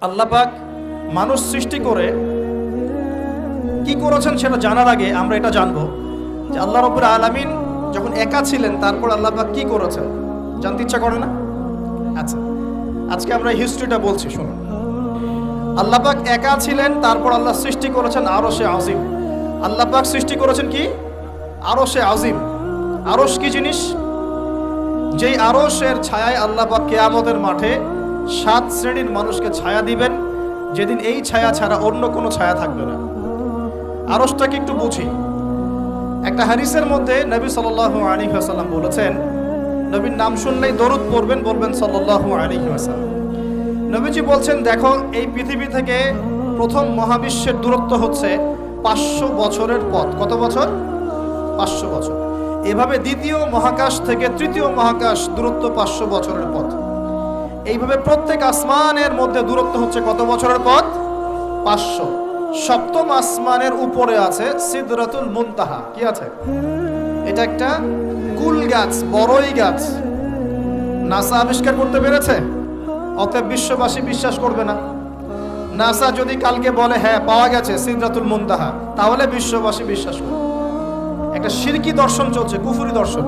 আল্লাহ পাক মানুষ সৃষ্টি করে কি করেছেন সেটা জানার আগে আমরা এটা জানবো যে আল্লাহ রাব্বুল আলামিন যখন একা ছিলেন তারপর আল্লাহ পাক কি করেছেন জানতে ইচ্ছা করে না? আচ্ছা, আজকে আমরা হিস্ট্রিটা বলছি, শুনুন। আল্লাহ পাক একা ছিলেন, তারপর আল্লাহ সৃষ্টি করেছেন আরশে আজিম। আল্লাহ পাক সৃষ্টি করেছেন কি? আরশে আজিম। আরশ কি জিনিস? যেই আরশের ছায়ায় আল্লাহ পাক কিয়ামতের মাঠে 7 শ্রেণীর মানুষকে ছায়া দিবেন, যেদিন এই ছায়া ছাড়া অন্য কোনো ছায়া থাকবে না। আরশটাকে একটু বুঝি। একটা হাদিসের মধ্যে নবী সাল্লাল্লাহু আলাইহি ওয়াসাল্লাম বলেছেন, নবীর নাম শুনলেই দরুদ পড়বেন, বলবেন সাল্লাল্লাহু আলাইহি ওয়াসাল্লাম। নবীজি বলছেন, দেখো এই পৃথিবী থেকে প্রথম মহাবিশ্বের দূরত্ব হচ্ছে 500 বছরের পথ। কত বছর? 500 বছর। এভাবে দ্বিতীয় মহাকাশ থেকে তৃতীয় মহাকাশ দূরত্ব 500 বছরের পথ। এইভাবে প্রত্যেক আসমানের মধ্যে দূরত্ব হচ্ছে কত বছরের পথ? 500। সপ্তম আসমানের উপরে আছে সিদরাতুল মুনতাহা। কি আছে? এটা একটা কুল গাছ, বড়ই গাছ। নাসা আবিষ্কার করতে পেরেছে, অতএব বিশ্ববাসী বিশ্বাস করবে না। নাসা যদি কালকে বলে হ্যাঁ পাওয়া গেছে সিদরাতুল মুনতাহা, তাহলে বিশ্ববাসী বিশ্বাস করবে। একটা শিরকি দর্শন চলছে, কুফরি দর্শন।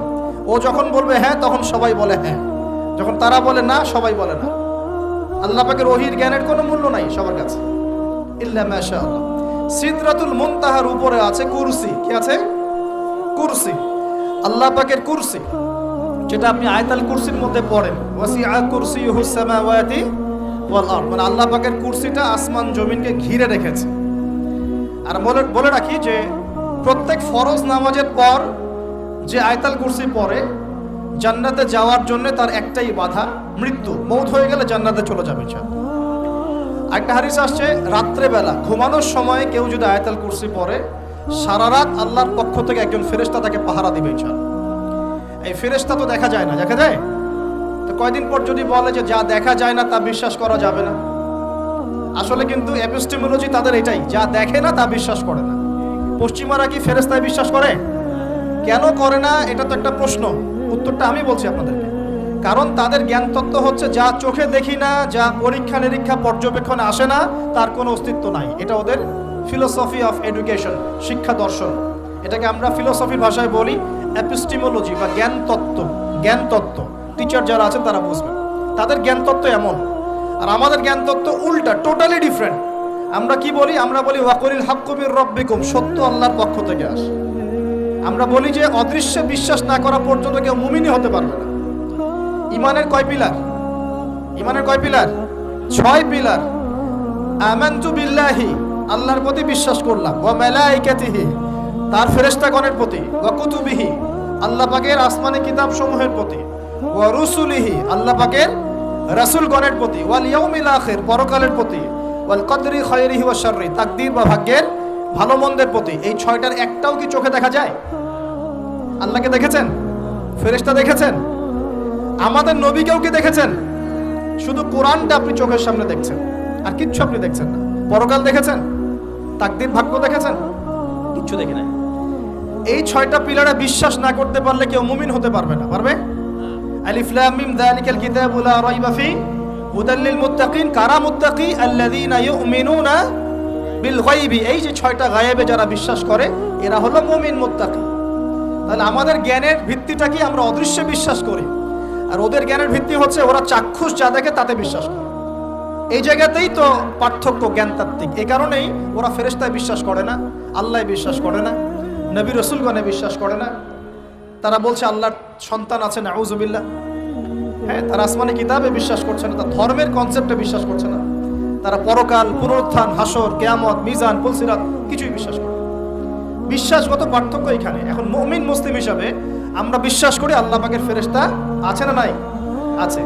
ও যখন বলবে হ্যাঁ, তখন সবাই বলে হ্যাঁ, যখন তারা বলে না, সবাই বলে না। আল্লাহ পাকের ওহীর জ্ঞানের কোনো মূল্য নাই সবার কাছে, ইল্লা মাশাআল্লাহ। সিদরাতুল মুনতাহার উপরে আছে কুরসি। কি আছে? কুরসি। আল্লাহ পাকের কুরসি, যেটা আপনি আয়াতুল কুরসির মধ্যে পড়েন, ওয়াসিআ কুরসিয়ুহুস সামাওয়াতি ওয়াল আরদ, মানে আল্লাহ পাকের কুরসিটা আসমান জমিনকে ঘিরে রেখেছে। আর বলে রাখি যে প্রত্যেক ফরজ নামাজের পর যে আয়াতুল কুরসি পড়ে, জান্নাতে যাওয়ার জন্য তার একটাই বাধা, মৃত্যু। মৌত হয়ে গেলে জান্নাতে চলে যাবে। একটা হাদিস আসছে, রাত্রে বেলা ঘুমানোর সময় কেউ যদি আয়াতুল কুরসি পড়ে, সারা রাত আল্লাহর পক্ষ থেকে একজন ফেরেশতা তাকে পাহারা দিবে ইনশাআল্লাহ। এই ফেরেশতা তো দেখা যায় না, দেখা যায়? তো কয়দিন পর যদি বলে যে যা দেখা যায় না তা বিশ্বাস করা যাবে না, আসলে কিন্তু এপিস্টেমোলজি তাদের এটাই, যা দেখে না তা বিশ্বাস করে না। পশ্চিমারা কি ফেরেশতায় বিশ্বাস করে? কেন করে না? এটা তো একটা প্রশ্ন। উত্তরটা আমি বলছি আপনাদেরকে। কারণ তাদের জ্ঞান তত্ত্ব হচ্ছে যা চোখে দেখি না, যা পরীক্ষা নিরীক্ষা পর্যবেক্ষণে আসে না, তার কোনো অস্তিত্ব নাই। এটা ওদের ফিলোসফি অফ এডুকেশন, শিক্ষা দর্শন। এটাকে আমরা ফিলোসফির ভাষায় বলি এপিস্টেমোলজি বা জ্ঞান তত্ত্ব। জ্ঞান তত্ত্ব টিচার যারা আছেন তারা বুঝবেন, তাদের জ্ঞান তত্ত্ব এমন। আর আমাদের জ্ঞান তত্ত্ব উল্টা, টোটালি ডিফারেন্ট। আমরা কি বলি? আমরা বলি ওয়াকুলিল হাক্কু মির রাব্বিকুম, সত্য আল্লাহর পক্ষ থেকে আসে। আমরা বলি যে অদৃশ্যে বিশ্বাস না করা পর্যন্ত কেউ মুমিনই হতে পারবে না। ইমানের কয় পিলার? ইমানের কয় পিলার? 6 পিলার। আমানতু বিল্লাহি, আল্লাহর প্রতি বিশ্বাস করলাম, ওয়া মালাইকাতিহি, তার ফেরেশতাগণের প্রতি, ওয়া কুতুবিহি, আল্লাহ পাকের আসমানি কিতাব সমূহের প্রতি, ওয়া রুসুলিহি, আল্লাহ পাকের রাসূলগণের প্রতি, ওয়াল ইয়াউমিল আখির, পরকালের প্রতি, ওয়াল কদরি খায়রিহি ওয়া শাররি, তাকদীর বা ভাগ্যের ভালো মন্দের প্রতি। এই 6টার একটাও কি চোখে দেখা যায়? আল্লাহকে দেখেছেন? ফেরেশতা দেখেছেন? আমাদের নবীকেও কি দেখেছেন? শুধু কোরআনটা আপনি চোখের সামনে দেখছেন, আর কিচ্ছু আপনি দেখছেন না। পরকাল দেখেছেন? তাকদীর ভাগ্য দেখেছেন? কিচ্ছু দেখি নাই। এই 6টা পিলারে বিশ্বাস না করতে পারলে কেউ মুমিন হতে পারবে না। পারবে? আলিফ লাম মিম যালিকাল কিতাবু লা রাইবা ফি হুদাল লিল মুত্তাকিন, কারা মুত্তাকি? আল্লাযীনা ইউমিনুনা বিল গায়বি। এই যে 6টা গায়েবে যারা বিশ্বাস করে, এরা হলো মুমিন, মুত্তাকি। তাহলে আমাদের জ্ঞানের ভিত্তিটা কি? আমরা অদৃশ্যে বিশ্বাস করি। আর ওদের জ্ঞানের ভিত্তি হচ্ছে ওরা চাক্ষুষ যা দেখে তাতে বিশ্বাস করে। এই জায়গাতেই তো পার্থক্য জ্ঞানতাত্ত্বিক। এই কারণেই ওরা ফেরেশতায় বিশ্বাস করে না, আল্লাহ বিশ্বাস করে না, নবী রাসূলগণে বিশ্বাস করে না। তারা বলছে আল্লাহর সন্তান আছে, নাউযুবিল্লাহ। হ্যাঁ, তারা আসমানি কিতাবে বিশ্বাস করছে না, তারা ধর্মের কনসেপ্টে বিশ্বাস করছে না। তারা পরকাল, পুনরুত্থান, হাসর, কিয়ামত, মিজান, পুলসিরাত কিছুই বিশ্বাস করে না। বিশ্বাসগত পার্থক্য এখানে। এখন মুমিন মুসলিম হিসাবে আমরা বিশ্বাস করি আল্লাহ পাকের ফেরেশতা আছে না নাই? আছে।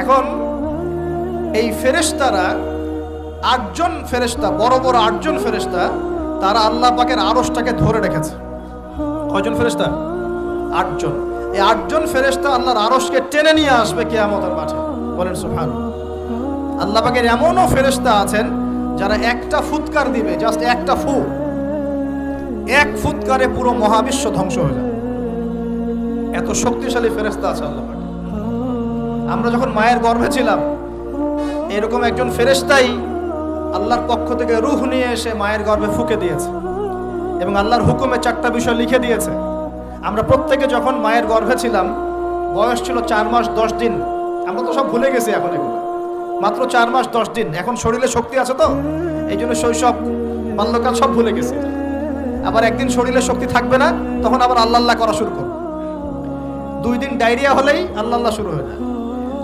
এখন এই ফেরেশতারা 8জন ফেরেশতা, বড় বড় 8জন ফেরেশতা, তারা আল্লাহ পাকের আরশটাকে ধরে রেখেছে। কয়জন ফেরেশতা? 8জন। এই 8জন ফেরেশতা আল্লাহর আরশকে টেনে নিয়ে আসবে কিয়ামতের মাঠে। বলেন সুবহানাল্লাহ। আল্লাহ পাকের এমনও ফেরেশতা আছেন যারা একটা ফুৎকার দিবে, জাস্ট একটা ফু, এক ফুৎকারে পুরো মহাবিশ্ব ধ্বংস হয়ে যায়। এত শক্তিশালী ফেরেশতা আছে আল্লাহ পাক। আমরা যখন মায়ের গর্ভে ছিলাম, এরকম একজন ফেরেশতাই আল্লাহর পক্ষ থেকে রূহ নিয়ে এসে মায়ের গর্ভে ফুঁকে দিয়েছে এবং আল্লাহর হুকুমে 4টা বিষয় লিখে দিয়েছে। আমরা প্রত্যেকে যখন মায়ের গর্ভে ছিলাম, বয়স ছিল 4 মাস 10 দিন। আমরা তো সব ভুলে গেছি এখন, এগুলো মাত্র 4 মাস 10 দিন। এখন শরীরে শক্তি আছে তো, এই জন্য শৈশব বাল্যকাল সব ভুলে গেছি। আবার একদিন শরীরে শক্তি থাকবে না, তখন আবার আল্লাহ আল্লাহ করা শুরু করবে। 2 দিন ডায়রিয়া হলেই আল্লাহ আল্লাহ শুরু হয়ে যায়।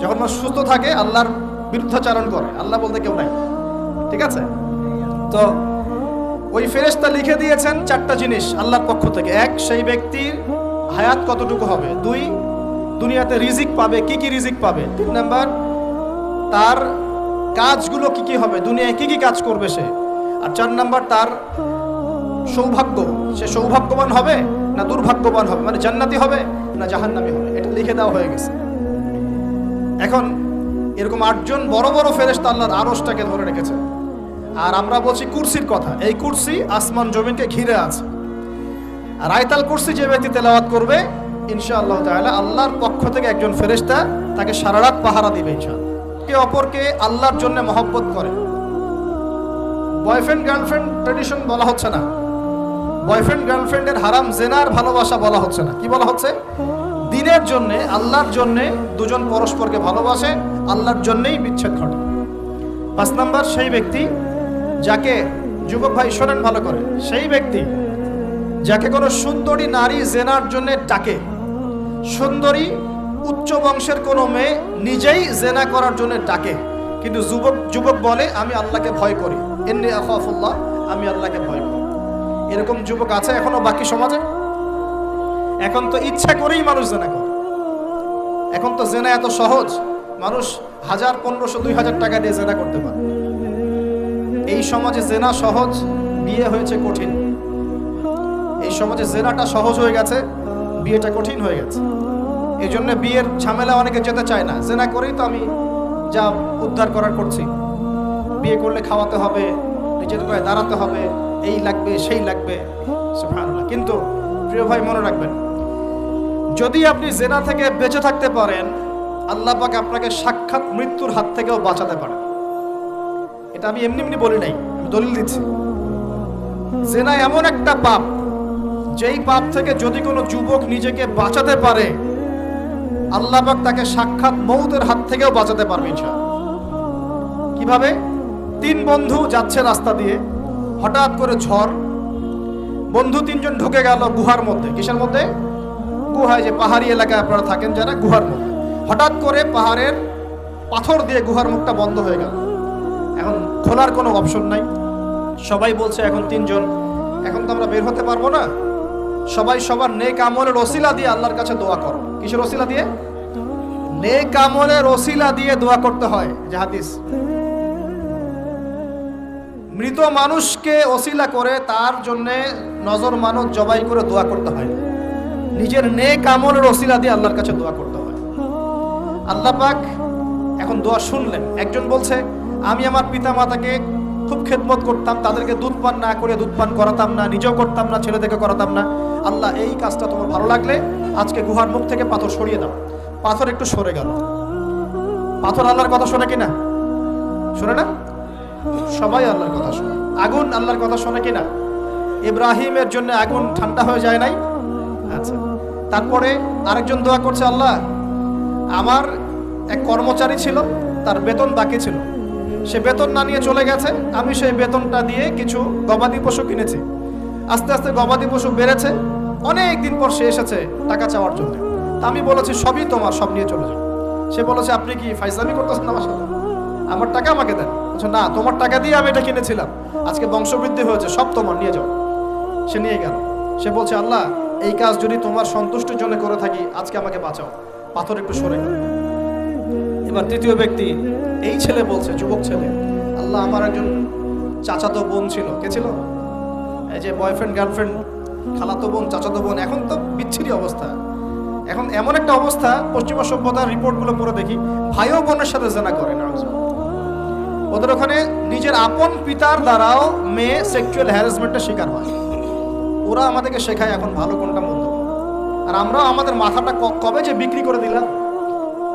যখন মানুষ সুস্থ থাকে আল্লাহর বিরুদ্ধাচারণ করে, আল্লাহ বলতে কেউ নাই। ঠিক আছে? তো ওই ফেরেশতা লিখে দিয়েছেন 4টা জিনিস আল্লাহর পক্ষ থেকে। 1, সেই ব্যক্তির হায়াত কতটুকু হবে। 2, দুনিয়াতে রিজিক পাবে, কি কি রিজিক পাবে। 3 নাম্বার, তার কাজগুলো কি কি হবে, দুনিয়ায় কি কি কাজ করবে সে। আর 4 নাম্বার, তার সৌভাগ্য, সে সৌভাগ্যবান হবে না দুর্ভাগ্যবান হবে, মানে জান্নাতি হবে না জাহান্নামী হবে। এটা লিখে দেওয়া হয়ে গেছে। এখন এরকম 8 জন বড় বড় ফেরেশতা আল্লাহর আরশটাকে ধরে রেখেছে। আর আমরা বলছি কুরসির কথা। এই কুরসি আসমান জমিনকে ঘিরে আছে। আর আয়াতুল কুরসি যে ব্যক্তি তেলাওয়াত করবে, ইনশাআল্লাহ তাআলা আল্লাহর পক্ষ থেকে একজন ফেরেশতা তাকে সারা রাত পাহারা দিবে ইনশাআল্লাহ। একে অপরকে আল্লাহর জন্য মহব্বত করে। বয়ফ্রেন্ড গার্লফ্রেন্ড ট্রেডিশন বলা হচ্ছে না। বয়ফ্রেন্ড গার্লফ্রেন্ডের হারাম জেনার ভালোবাসা বলা হচ্ছে না। কি বলা হচ্ছে? দিনের জন্য, আল্লাহর জন্য দুজন পরস্পরকে ভালোবাসে, আল্লাহর জন্যই বিচ্ছেদ ঘটে। 5 নাম্বার, সেই ব্যক্তি যাকে, যুবক ভাই শোনেন ভালো করে, সেই ব্যক্তি যাকে কোনো সুন্দরী নারী জেনার জন্য ডাকে। সুন্দরী উচ্চ বংশের কোনো মেয়ে নিজেই জেনা করার জন্য ডাকে, কিন্তু যুবক বলে আমি আল্লাহকে ভয় করি, ইন্নী আখাফুল্লাহ, আমি আল্লাহকে ভয় করি। এরকম যুবক আছে এখনো বাকি সমাজে? এখন তো ইচ্ছা করেই মানুষ জেনা করে। এখন তো জেনা এত সহজ, মানুষ 1000, 1500, 2000 টাকা দিয়ে জেনা করতে পারে। এই সমাজে জেনা সহজ, বিয়ে হয়েছে কঠিন। এই সমাজে জেনাটা সহজ হয়ে গেছে, বিয়েটা কঠিন হয়ে গেছে। এই জন্য বিয়ের ঝামেলা অনেকে যেতে চায় না। জেনা করেই তো আমি যা উদ্ধার করার করছি। বিয়ে করলে খাওয়াতে হবে, নিজের পায়ে দাঁড়াতে হবে, এই লাগবে সেই লাগবে, সুবহানাল্লাহ। কিন্তু প্রিয় ভাই মনে রাখবেন, যদি আপনি জেনা থেকে বেঁচে থাকতে পারেন, আল্লাহ পাক আপনাকে সাক্ষাৎ মৃত্যুর হাত থেকেও বাঁচাতে পারেন। এটা আমি এমনি এমনি বলি নাই, আমি দলিল দিচ্ছি। জেনা এমন একটা পাপ, যেই পাপ থেকে যদি কোনো যুবক নিজেকে বাঁচাতে পারে, আল্লাহ পাক তাকে সাক্ষাৎ মৌতের হাত থেকেও বাঁচাতে পারবে ইনশাআল্লাহ। কিভাবে? 3 বন্ধু যাচ্ছে রাস্তা দিয়ে, হঠাৎ করে ঝড়, বন্ধু 3 জন ঢুকে গেল গুহার মধ্যে। কিসের মধ্যে? গুহায়, যে পাহাড়ি এলাকায় আপনারা থাকেন যারা, গুহার মধ্যে। হঠাৎ করে পাহাড়ের পাথর দিয়ে গুহার মুখটা বন্ধ হয়ে গেল। এখন খোলার কোনো অপশন নাই। সবাই বলছে এখন 3 জন, এখন তো আমরা বের হতে পারবো না, সবাই সবার নেক আমলের ওসিলা দিয়ে আল্লাহর কাছে দোয়া করো। কিসের ওসিলা দিয়ে? নেক আমলের ওসিলা দিয়ে দোয়া করতে হয়। যে হাদিস, মৃত মানুষকে ওসিলা করে তার জন্য নজর মানত জবাই করে দোয়া করতে হয় না, নিজের নেক আমলের ওসিলা দিয়ে আল্লাহর কাছে দোয়া করতে হয়। আল্লাহ পাক এখন দোয়া শুনলেন। একজন বলছে আমি আমার পিতা মাতাকে খুব খেদমত করতাম, তাদেরকে দুধ পান না করে দুধ পান করাতাম না, নিজেও করতাম না, ছেলেদেরকে করাতাম না। আল্লাহ, এই কাজটা তোমার ভালো লাগলে আজকে গুহার মুখ থেকে পাথর সরিয়ে দাও। পাথর একটু সরে গেল। পাথর আল্লাহর কথা শোনে কিনা? শোনে না? সবাই আল্লাহর কথা শোনে। আগুন আল্লাহর কথা শোনে কিনা? ইব্রাহিমের জন্য আগুন ঠান্ডা হয়ে যায় নাই? আচ্ছা, তারপরে আরেকজন দোয়া করছে, আল্লাহ, আমার এক কর্মচারী ছিল, তার বেতন বাকি ছিল, সে বেতন না নিয়ে চলে গেছে, আমি সেই বেতনটা দিয়ে কিছু গবাদি পশু কিনেছি। আস্তে আস্তে গবাদি পশু বেড়েছে, অনেক দিন পর সে এসেছে টাকা চাওয়ার জন্য। তা আমি বলেছি সবই তোমার, সব নিয়ে চলে যাও। সে বলেছে আপনি কি ফাইজলামি করতেছেন আমার সাথে? আমার টাকা আমাকে দেন। বলছে না, তোমার টাকা দিয়ে আমি এটা কিনেছিলাম, আজকে বংশবৃদ্ধি হয়েছে, সব তোমার, নিয়ে যাও। সে নিয়ে গেল। সে বলছে আল্লাহ, এই কাজ যদি তোমার সন্তুষ্টির জন্য করে থাকি, আজকে আমাকে বাঁচাও। পাথর একটু সরে গেল। এবার 3য় ব্যক্তি, এই ছেলে বলছে, যুবক ছেলে, আল্লাহ, আমার একজন চাচাতো বোন ছিল। কে ছিল? এই যে বয়ফ্রেন্ড গার্লফ্রেন্ড, খালাতো বোন, চাচাতো বোন, এখন তো বিচ্ছিরি অবস্থা। এখন এমন একটা অবস্থা, পশ্চিমা সভ্যতার রিপোর্টগুলো পড়ে দেখি, ভাইও বোনের সাথে জেনা করে না। ওদের ওখানে নিজের আপন পিতার দ্বারাও মেয়ে সেক্সুয়াল হ্যারাসমেন্টের শিকার হয়। ওরা আমাদেরকে শেখায় এখন ভালো কোনটা মন্দ, আর আমরাও আমাদের মাথাটা কবে যে বিক্রি করে দিলাম।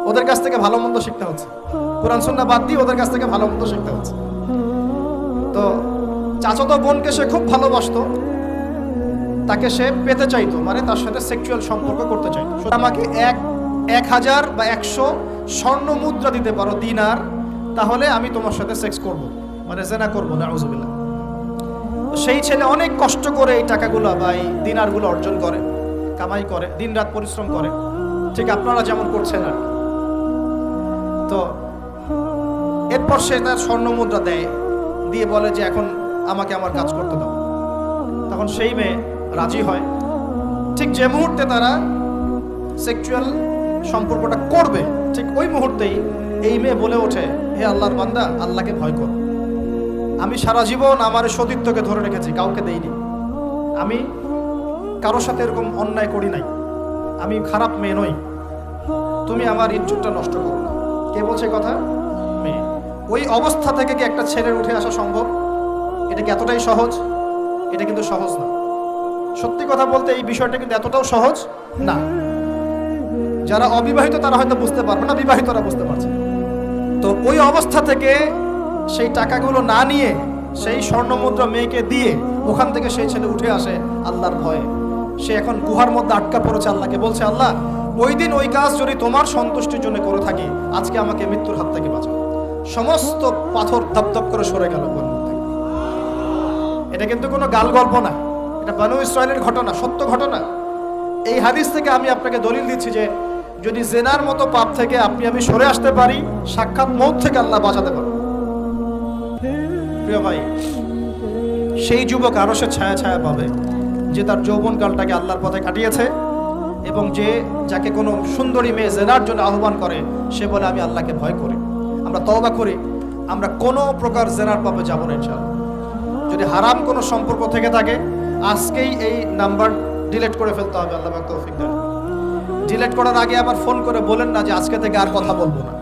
ওদের কাছ থেকে ভালো মন্দ শিখতে হচ্ছে, কোরআন সুন্নাহ বাদ দিয়ে ওদের কাছ থেকে ভালো মন্দ শিখতে হচ্ছে। তো চাচাতো বোনকে সে খুব ভালোবাসতো, তাকে সে পেতে চাইতো, মানে তার সাথে সেক্সুয়াল সম্পর্ক করতে চাইতো। আমাকে 1000 বা 100 স্বর্ণ মুদ্রা দিতে পারো, দিনার, তাহলে আমি তোমার সাথে সেক্স করব, মানে জেনা করবো, নাউজুবিল্লাহ। সেই ছেলে অনেক কষ্ট করে এই টাকাগুলো বা এই দিনারগুলো অর্জন করে, কামাই করে, দিনরাত পরিশ্রম করে, ঠিক আপনারা যেমন করছেন আর। তো এরপর সে তার স্বর্ণ মুদ্রা দেয়, দিয়ে বলে যে এখন আমাকে আমার কাজ করতে দাও। তখন সেই মেয়ে রাজি হয়। ঠিক যে মুহূর্তে তারা সেক্সুয়াল সম্পর্কটা করবে, ঠিক ওই মুহূর্তেই এই মেয়ে বলে ওঠে, হে আল্লাহর বান্দা, আল্লাহকে ভয় কর। আমি সারা জীবন আমার সতীত্বকে ধরে রেখেছি, কাউকে দেইনি, আমি কারোর সাথে এরকম অন্যায় করি নাই, আমি খারাপ মেয়ে নই, তুমি আমার ইজ্জতটা নষ্ট করো না। কে বলছে কথা? মেয়ে। ওই অবস্থা থেকে কি একটা ছেলের উঠে আসা সম্ভব? এটা কি এতটাই সহজ? এটা কিন্তু সহজ না। সত্যি কথা বলতে এই বিষয়টা কিন্তু এতটাও সহজ না। যারা অবিবাহিত তারা হয়তো বুঝতে পারবে না, বিবাহিতরা বুঝতে পারছে। তো ওই অবস্থা থেকে সেই টাকাগুলো না নিয়ে সেই স্বর্ণমুদ্রা মেয়েকে দিয়ে ওখান থেকে সেই ছেলে উঠে আসে আল্লাহর ভয়ে। সে এখন গুহার মধ্যে আটকা পড়েছে, আল্লাহকে বলছে, আল্লাহ ওই দিন ওই কাজ যদি তোমার সন্তুষ্টির জন্য করে থাকি, আজকে আমাকে মৃত্যুর হাত থেকে বাঁচাও। সমস্ত পাথর ধপধপ করে সরে গেল গুহার মধ্যে। এটা কিন্তু কোনো গাল গল্প না, এটা বনু ইসরাইলের ঘটনা, সত্য ঘটনা। এই হাদিস থেকে আমি আপনাকে দলিল দিচ্ছি যে যদি জেনার মতো পাপ থেকে আমি সরে আসতে পারি, সাক্ষাৎ মৌত থেকে আল্লাহ বাঁচাতে পারে। প্রিয় ভাই, সেই যুবক আরো সে ছায়া ছায়া পাবে যে তার যৌবনকালটাকে আল্লাহর পথে কাটিয়েছে, এবং যাকে কোনো সুন্দরী মেয়ে জেনার জন্য আহ্বান করে, সে বলে আমি আল্লাহকে ভয় করি। আমরা তওবা করি, আমরা কোনো প্রকার জেনার পাপে যাব না ইনশাআল্লাহ। যদি হারাম কোনো সম্পর্ক থেকে থাকে, আজকেই এই নাম্বার ডিলিট করে ফেলতে হবে। আল্লাহ পাক তৌফিক দেন। ডিলিট করার আগে আবার ফোন করে বলেন না যে আজকে থেকে আর কথা বলবো না,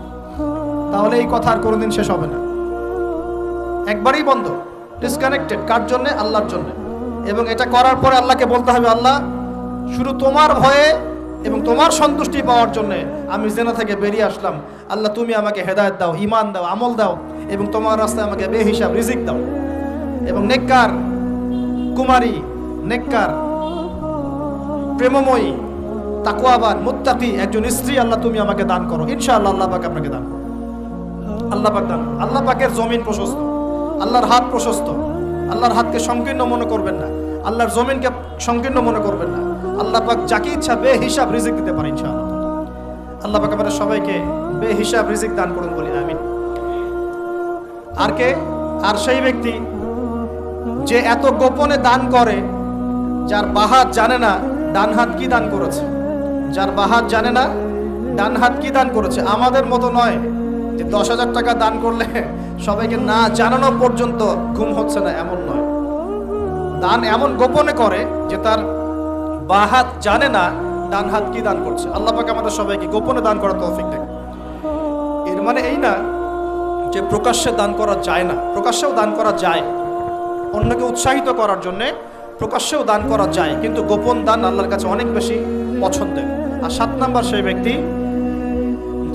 তাহলে এই কথা আর কোনোদিন শেষ হবে না। একবারই বন্ধ, ডিসকানেক্টেড। কার জন্য? আল্লাহর জন্য। এবং এটা করার পরে আল্লাহকে বলতে হবে, আল্লাহ শুধু তোমার ভয়ে এবং তোমার সন্তুষ্টি পাওয়ার জন্য আমি জেনা থেকে বেরিয়ে আসলাম। আল্লাহ তুমি আমাকে হেদায়েত দাও, ঈমান দাও, আমল দাও, এবং তোমার রাস্তায় আমাকে বেহিসাব রিজিক দাও। এবং নেককার কুমারী, নেককার প্রেমময়ী, তাকওয়াবান, মুত্তাকি একজন স্ত্রী আল্লাহ তুমি আমাকে দান করো। ইনশাআল্লাহ আল্লাহ পাক আপনাকে দান করো। আল্লাহ পাক দান। আল্লাহ পাকের জমিন প্রশস্ত, আল্লাহর হাত প্রশস্ত। আল্লাহর হাতকে সংকীর্ণ মনে করবেন না, আল্লাহর জমিনকে সংকীর্ণ মনে করবেন না। আল্লাহ পাক যাকে ইচ্ছা বেহিসাব রিজিক দিতে পারে ইনশাআল্লাহ। আল্লাহ পাক আমাদের সবাইকে বেহিসাব রিজিক দান করুন, বলি আমিন। আর সেই ব্যক্তি যে এত গোপনে দান করে, যার বাহাত জানে না ডান হাত কি দান করেছে, যার বাহাত জানে না ডান হাত কি দান করেছে। আমাদের মতো নয় যে 10,000 টাকা দান করলে সবাইকে না জানানো পর্যন্ত ঘুম হচ্ছে না, এমন নয়। দান এমন গোপনে করে যে তার বাহাত জানে না ডান হাত কি দান করছে। আল্লাহ পাক আমাদের সবাইকে গোপনে দান করার তৌফিক দেন। এর মানে এই না যে প্রকাশ্যে দান করা যায় না, প্রকাশ্যেও দান করা যায়। অন্যকে উৎসাহিত করার জন্যে প্রকাশ্যেও দান করা যায়, কিন্তু গোপন দান আল্লাহর কাছে অনেক বেশি পছন্দের। আর 7 নাম্বার সেই ব্যক্তি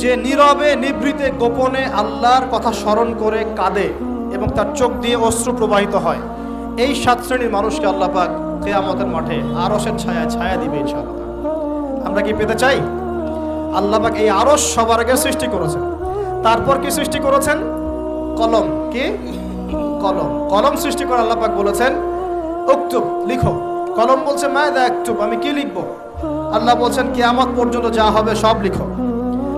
যে নীরবে নিভৃতে গোপনে আল্লাহর কথা স্মরণ করে কাঁদে এবং তার চোখ দিয়ে অশ্রু প্রবাহিত হয়। এই 7 শ্রেণীর মানুষকে আল্লাহ পাক কিয়ামতের মাঠে আরশের ছায়া দিবে ইনশাআল্লাহ। আমরা কি পেতে চাই? আল্লাহ পাক এই আরশ সবার আগে সৃষ্টি করেছেন। তারপর কি সৃষ্টি করেছেন? কলম। কি? কলম। কলম সৃষ্টি করে আল্লাহ পাক বলেছেন উকতুব, লিখো। কলম বলছে মাযা আকতুব, আমি কি লিখবো? আল্লাহ বলছেন কিয়ামত পর্যন্ত যা হবে সব লিখো।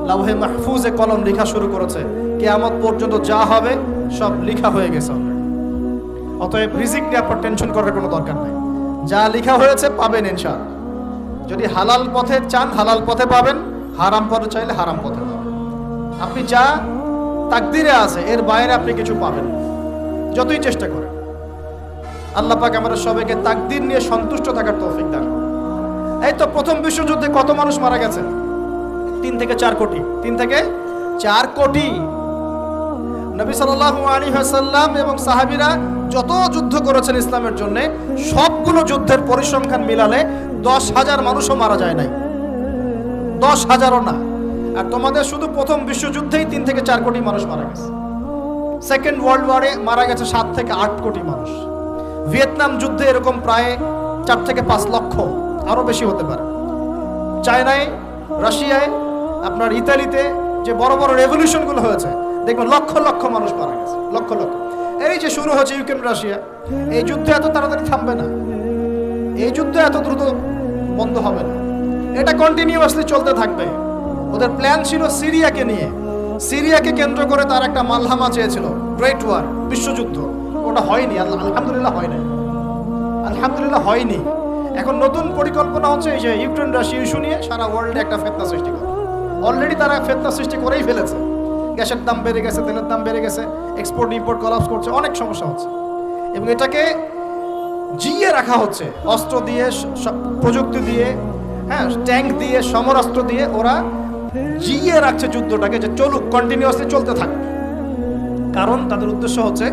লাওহে মাহফুজে কলম লেখা শুরু করেছে, কিয়ামত পর্যন্ত যা হবে সব লেখা হয়ে গেছে। অতএব রিজিক নিয়ে আপনার টেনশন করার কোনো দরকার নেই। যা লেখা হয়েছে পাবেন ইনশাআল্লাহ। যদি হালাল পথে চান হালাল পথে পাবেন, হারাম পথে চাইলে হারাম পথে পাবেন। আপনি যা তাকদিরে আছে এর বাইরে আপনি কিছু পাবেন যতই চেষ্টা করেন। আল্লাহ পাক আমাদের সবাইকে তাকদির নিয়ে সন্তুষ্ট থাকার তৌফিক দান করুন। এই তো প্রথম বিশ্বযুদ্ধে কত মানুষ মারা গেছে? 3 থেকে 4 কোটি। 3 থেকে 4 কোটি। নবী সাল্লাল্লাহু আলাইহি ওয়াসাল্লাম এবং সাহাবীরা যত যুদ্ধ করেছেন ইসলামের জন্য, সবগুলো যুদ্ধের পরিসংখ্যান মিলালে 10,000 মানুষও মারা যায় নাই। 10,000ও না। আর তোমাদের শুধু প্রথম বিশ্বযুদ্ধেই 3 থেকে 4 কোটি মানুষ মারা গেছে। সেকেন্ড ওয়ার্ল্ড ওয়ারে মারা গেছে 7 থেকে 8 কোটি মানুষ। ভিয়েতনাম যুদ্ধে এরকম প্রায় 4 থেকে 5 লক্ষ, আরো বেশি হতে পারে। চায়নায়, রাশিয়ায়, আপনার ইতালিতে যে বড় বড় রেভলিউশনগুলো হয়েছে, দেখবেন লক্ষ লক্ষ মানুষ মারা গেছে, লক্ষ লক্ষ। এই যে শুরু হয়েছে ইউক্রেন রাশিয়া, এই যুদ্ধ এত তাড়াতাড়ি থামবে না, এই যুদ্ধ এত দ্রুত বন্ধ হবে না, এটা কন্টিনিউয়াসলি চলতে থাকবে। ওদের প্ল্যান ছিল সিরিয়াকে নিয়ে, সিরিয়াকে কেন্দ্র করে তার একটা মালহামা চেয়েছিল, গ্রেট ওয়ার, বিশ্বযুদ্ধ। ওটা হয়নি, আলহামদুলিল্লাহ হয় নাই, আলহামদুলিল্লাহ হয়নি। এখন নতুন পরিকল্পনা হচ্ছে এই যে ইউক্রেন রাশিয়া ইস্যু নিয়ে সারা ওয়ার্ল্ডে একটা ফেতনা সৃষ্টি করে। অলরেডি তারা ফেতনা সৃষ্টি করেই ফেলেছে। গ্যাসের দাম বেড়ে গেছে, তেলের দাম বেড়ে গেছে, এক্সপোর্ট ইম্পোর্ট কলাপস করছে, অনেক সমস্যা হচ্ছে। এবং এটাকে জিয়ে রাখা হচ্ছে অস্ত্র দিয়ে, প্রযুক্তি দিয়ে, হ্যাঁ, ট্যাঙ্ক দিয়ে, সমরাস্ত্র দিয়ে ওরা জিয়ে রাখছে যুদ্ধটাকে, যে চলুক, কন্টিনিউয়াসলি চলতে থাকবে। কারণ তাদের উদ্দেশ্য হচ্ছে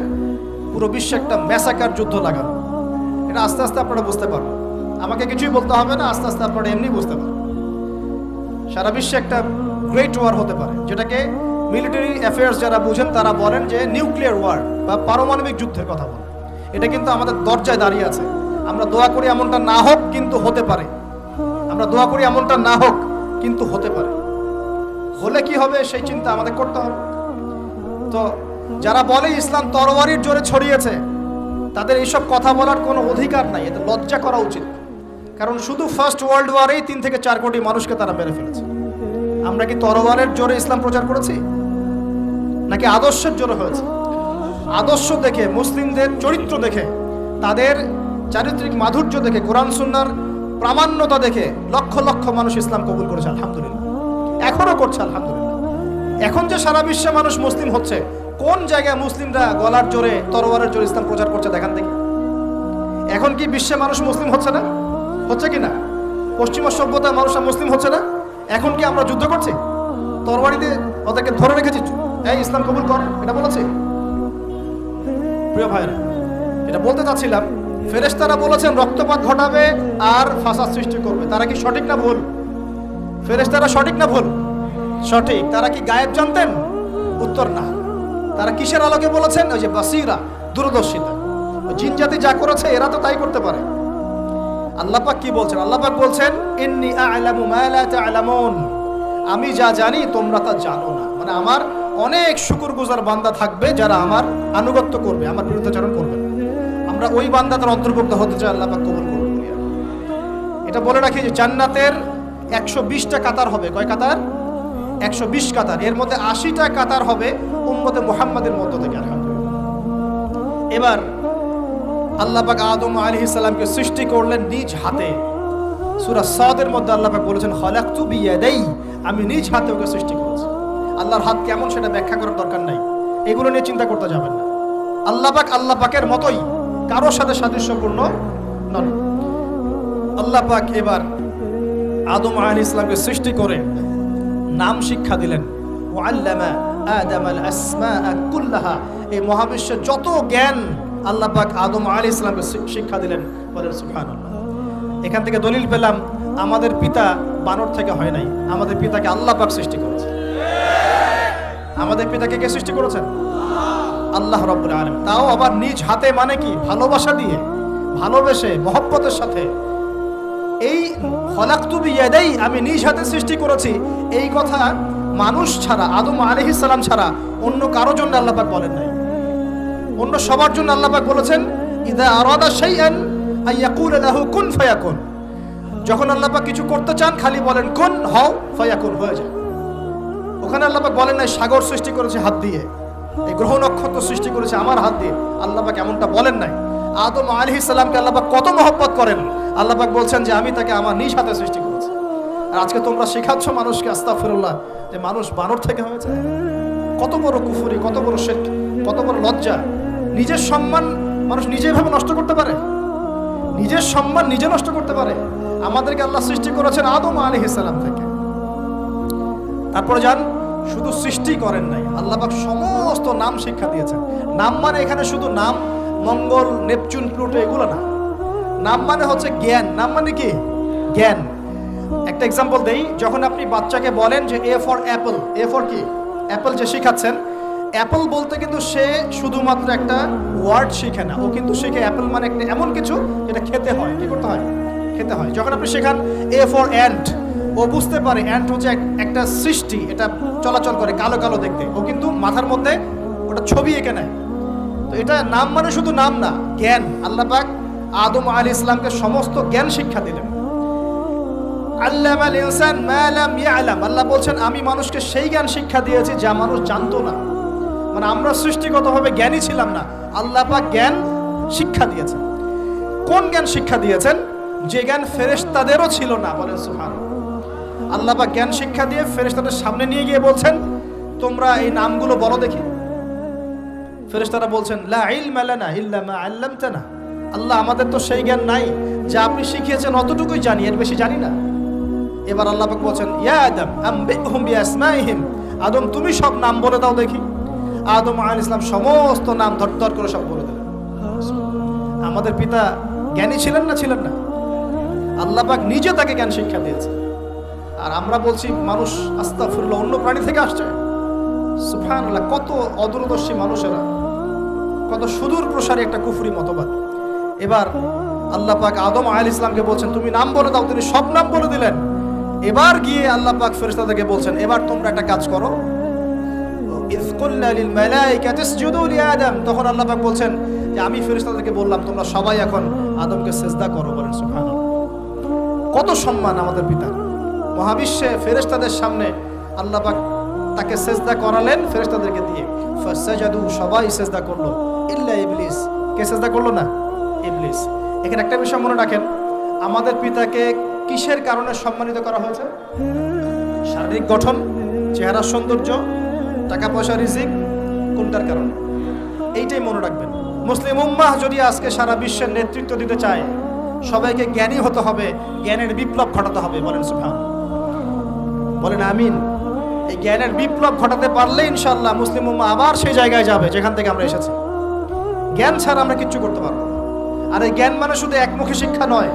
পুরো বিশ্বে একটা ম্যাসাকার যুদ্ধ লাগানো। এটা আস্তে আস্তে আপনারা বুঝতে পারবেন, আমাকে কিছুই বলতে হবে না, আস্তে আস্তে আপনারা এমনি বুঝতে পারবেন। সারা বিশ্বে একটা গ্রেট ওয়ার হতে পারে, যেটাকে মিলিটারি অ্যাফেয়ার্স যারা বুঝেন তারা বলেন যে নিউক্লিয়ার ওয়ার বা পারমাণবিক যুদ্ধের কথা বলেন। এটা কিন্তু আমাদের দরজায় দাঁড়িয়ে আছে। আমরা দোয়া করি এমনটা না হোক, কিন্তু হতে পারে। আমরা দোয়া করি এমনটা না হোক, কিন্তু হতে পারে। হলে কি হবে সেই চিন্তা আমাদের করতে হবে। তো যারা বলে ইসলাম তরবারির জোরে ছড়িয়েছে, তাদের এইসব কথা বলার কোনো অধিকার নাই, এতে লজ্জা করা উচিত। কারণ শুধু ফার্স্ট ওয়ার্ল্ড ওয়ারেই 3 থেকে 4 কোটি মানুষকে তারা মেরে ফেলেছে। আমরা কি তরবারের জোরে ইসলাম প্রচার করেছি, নাকি আদর্শের জোরে হয়েছে? আদর্শ দেখে, মুসলিমদের চরিত্র দেখে, তাদের চারিত্রিক মাধুর্য দেখে, কোরআন সুন্নাহর প্রামাণ্যতা দেখে লক্ষ লক্ষ মানুষ ইসলাম কবুল করেছে, আলহামদুলিল্লাহ। এখনো করছে, আলহামদুলিল্লাহ। এখন যে সারা বিশ্বে মানুষ মুসলিম হচ্ছে, কোন জায়গায় মুসলিমরা গলার জোরে, তরবারের জোরে ইসলাম প্রচার করছে দেখান দেখি। এখন কি বিশ্বে মানুষ মুসলিম হচ্ছে না? হচ্ছে কি না? পশ্চিমা সভ্যতার মানুষরা মুসলিম হচ্ছে না? এখন কি আমরা যুদ্ধ করছি? তরবারি দিয়ে ওদেরকে ধরে রেখেছি, এই ইসলাম কবুল কর, এটা বলেছি? প্রিয় ভাইরা, এটা বলতে চাচ্ছিলাম, ফেরেশতারা বলেছেন রক্তপাত ঘটাবে আর ফাসাদ সৃষ্টি করবে। তারা কি সঠিক না ভুল? ফেরেশতারা সঠিক না ভুল? সঠিক। তারা কি গায়েব জানতেন? উত্তর না। তারা কিসের আলোকে বলেছেন? ওই যে বাসিরা, দূরদর্শিতা। জিন জাতি যা করেছে এরা তো তাই করতে পারে। আল্লাহ পাক কি বলছেন? আল্লাহ পাক বলছেন ইন্নী আ'লামু মা লা তা'লামুন, আমি যা জানি তোমরা তা জানো না। মানে আমার অনেক শুকরগুজার বান্দা থাকবে যারা আমার আনুগত্য করবে, আমার বিরুদ্ধাচরণ করবে। আমরা ওই বান্দাদের অন্তর্ভুক্ত হতে চাই, আল্লাহ পাক কবুল করুন। এটা বলে রাখি যে জান্নাতের 120টা কাতার হবে। কয় কাতার? 120 কাতার। এর মধ্যে 80টা কাতার হবে উম্মতে মুহাম্মাদের মধ্য থেকে, আলহামদুলিল্লাহ। এবার আল্লাহ পাক আদম আলাইহিস সালামকে সৃষ্টি করলেন নিজ হাতে। সূরা সাদের মধ্যে আল্লাহ পাক বলেছেন খালাকতু বিয়াদাই, আমি নিজ হাতে ওকে সৃষ্টি করেছি। আল্লাহর হাত কেমন সেটা ব্যাখ্যা করার দরকার নাই, এগুলো নিয়ে চিন্তা করতে যাবেন না। আল্লাহ পাকের মতোই, কারোর সাথে সাদৃশ্যপূর্ণ নন। আল্লাহ পাক এবার আদম আলাইহিস সালামকে সৃষ্টি করে নাম শিক্ষা দিলেন। ওয়াল্লামা আদামাল আসমাআ কুল্লাহা, এই মহাবিশ্বের যত জ্ঞান আল্লাহ পাক আদম আলাইহিস সালামকে শিক্ষা দিলেন। বলেন সুবহানাল্লাহ। এখান থেকে দলিল পেলাম আমাদের পিতা বানর থেকে হয় নাই, আমাদের পিতাকে আল্লাহ পাক সৃষ্টি করেছে। আমাদের পিতাকে কে সৃষ্টি করেছেন? আল্লাহ রাব্বুল আলামিন। তাও আবার নিজ হাতে, মানে কি? ভালোবাসা দিয়ে, ভালোবেসে, মহব্বতের সাথে। এই খলাকতু বিয়াদাই, আমি নিজ হাতে সৃষ্টি করেছি, এই কথা মানুষ ছাড়া, আদম আলাইহিস সালাম ছাড়া অন্য কারো জন্য আল্লাহ পাক বলেন নাই। অন্য সবার জন্য আল্লাহ পাক বলেছেন ইযা আরাদা শাইআন আইয়াকুলা লাহু কুন ফায়াকুন। যখন আল্লাহ পাক কিছু করতে চান খালি বলেন কুন, হও, ফায়াকুন, হয়ে যায়। ওখানে আল্লাহ পাক বলেন নাই সাগর সৃষ্টি করেছে হাত দিয়ে, এই গ্রহ নক্ষত্র সৃষ্টি করেছে আমার হাত দিয়ে। আল্লাহ পাক এমনটা বলেন নাই। আদম আলাইহিস সালামকে আল্লাহ পাক কত মহব্বত করেন, আল্লাহ পাক বলছেন যে আমি তাকে আমার নিজ হাতে সৃষ্টি করেছি। আর আজকে তোমরা শেখাচ্ছ মানুষকে, আস্তাগফিরুল্লাহ, যে মানুষ বানর থেকে হয়েছে। কত বড় কুফরি, কত বড় শিরক, কত বড় লজ্জা। নিজের সম্মান মানুষ নিজে ভাবে নষ্ট করতে পারে, নিজের সম্মান নিজে নষ্ট করতে পারে। আমাদেরকে আল্লাহ সৃষ্টি করেছেন আদম আলাইহিস সালাম থেকে। তারপরে যান, শুধু সৃষ্টি করেন নাই, আল্লাহ পাক সমস্ত নাম শিক্ষা দিয়েছেন। নাম মানে এখানে শুধু নাম, মঙ্গল, নেপচুন, প্লুটো এগুলো না। নাম মানে হচ্ছে জ্ঞান। নাম মানে কি? জ্ঞান। একটা এক্সাম্পল দেই, যখন আপনি বাচ্চাকে বলেন যে A for Apple, A for কি অ্যাপল যে শিখাচ্ছেন, অ্যাপল বলতে কিন্তু সে শুধুমাত্র একটা ওয়ার্ড শিখে না, ও কিন্তু শিখে অ্যাপল মানে একটা এমন কিছু যেটা খেতে হয়। কি করতে হয়? খেতে হয়। যখন আপনি শেখান এ ফর অ্যান্ট, ও বুঝতে পারে অ্যান্ট হচ্ছে একটা সৃষ্টি, এটা চলাচল করে, কালো কালো দেখতে, ও কিন্তু মাথার মধ্যে ওটা ছবি এঁকে নেয়। তো এটা নাম মানে শুধু নাম না, জ্ঞান। আল্লাহ পাক আদম আলাইহিস সালামকে সমস্ত জ্ঞান শিক্ষা দিলেন। আল্লামাল ইনসান মা লাম ইয়ালাম, আল্লাহ বলছেন আমি মানুষকে সেই জ্ঞান শিক্ষা দিয়েছি যা মানুষ জানতো না। মানে আমরা সৃষ্টিগতভাবে জ্ঞানী ছিলাম না, আল্লাহ পাক জ্ঞান শিক্ষা দিয়েছেন। কোন জ্ঞান শিক্ষা দিয়েছেন? যে জ্ঞান ফেরেশতাদেরও ছিল না। বলেন সুবহানাল্লাহ। আল্লাহ পাক জ্ঞান শিক্ষা দিয়ে ফেরেশতাদের সামনে নিয়ে গিয়ে বলছেন তোমরা এই নামগুলো বলো দেখি। ফেরেশতারা বলছেন লা ইলমা লানা ইল্লা মা আল্লামতানা, আল্লাহ আমাদের তো সেই জ্ঞান নাই, যা আপনি শিখিয়েছেন অতটুকুই জানি, এর বেশি জানি না। এবার আল্লাহ পাক বলছেন ইয়া আদম আম্বিহুম বিআসমাইহিম, আদম তুমি সব নাম বলে দাও দেখি। আদম আলাইহিস সালাম সমস্ত নাম ধর করে সব বলে দিলেন। আমাদের পিতা জ্ঞানী ছিলেন না? ছিলেন না। আল্লাহ পাক নিজে তাকে জ্ঞান শিক্ষা দিয়েছে। আর আমরা বলছি মানুষ আস্তাগফিরুল্লাহ অন্য প্রাণী থেকে আসছে। সুবহানাল্লাহ, কত অদূরদর্শী মানুষেরা, কত সুদূর প্রসারী একটা কুফরি মতবাদ। এবার আল্লাহ পাক আদম আলাইহিস সালামকে বলছেন তুমি নাম বলে দাও, তিনি সব নাম বলে দিলেন। এবার গিয়ে আল্লাহ পাক ফেরেশতাদেরকে বলছেন এবার তোমরা একটা কাজ করো, ইয কুলনা লিল মালাইকাতি ইসজুদু লি আদম, তখন আল্লাহ পাক বলছেন যে আমি ফেরেশতাদেরকে বললাম তোমরা সবাই এখন আদমকে সিজদা করো। বলেন সুবহানাল্লাহ। কত সম্মান আমাদের পিতার। মহাবিশ্বে ফেরেশতাদের সামনে আল্লাহ পাক তাকে সিজদা করালেন ফেরেশতাদেরকে দিয়ে। ফাসাজাদু, সবাই সিজদা করলো, ইল্লা ইবলিস। কে সিজদা করলো না? ইবলিস। এখানে একটা বিষয় মনে রাখেন, আমাদের পিতাকে কিসের কারণে সম্মানিত করা হয়েছে? শারীরিক গঠন, চেহারার সৌন্দর্য, টাকা পয়সা, রিজিক, কোনটার কারণে? এইটাই মনে রাখবেন। মুসলিম উম্মাহ যদি আজকে সারা বিশ্বের নেতৃত্ব দিতে চায়, সবাইকে জ্ঞানী হতে হবে, জ্ঞানের বিপ্লব ঘটাতে হবে। বলেন সুবহানাল্লাহ, বলেন আমিন। এই জ্ঞানের বিপ্লব ঘটাতে পারলে ইনশাআল্লাহ মুসলিম উম্মাহ আবার সেই জায়গায় যাবে যেখান থেকে আমরা এসেছি। জ্ঞান ছাড়া আমরা কিচ্ছু করতে পারবো না। আর এই জ্ঞান মানে শুধু একমুখী শিক্ষা নয়,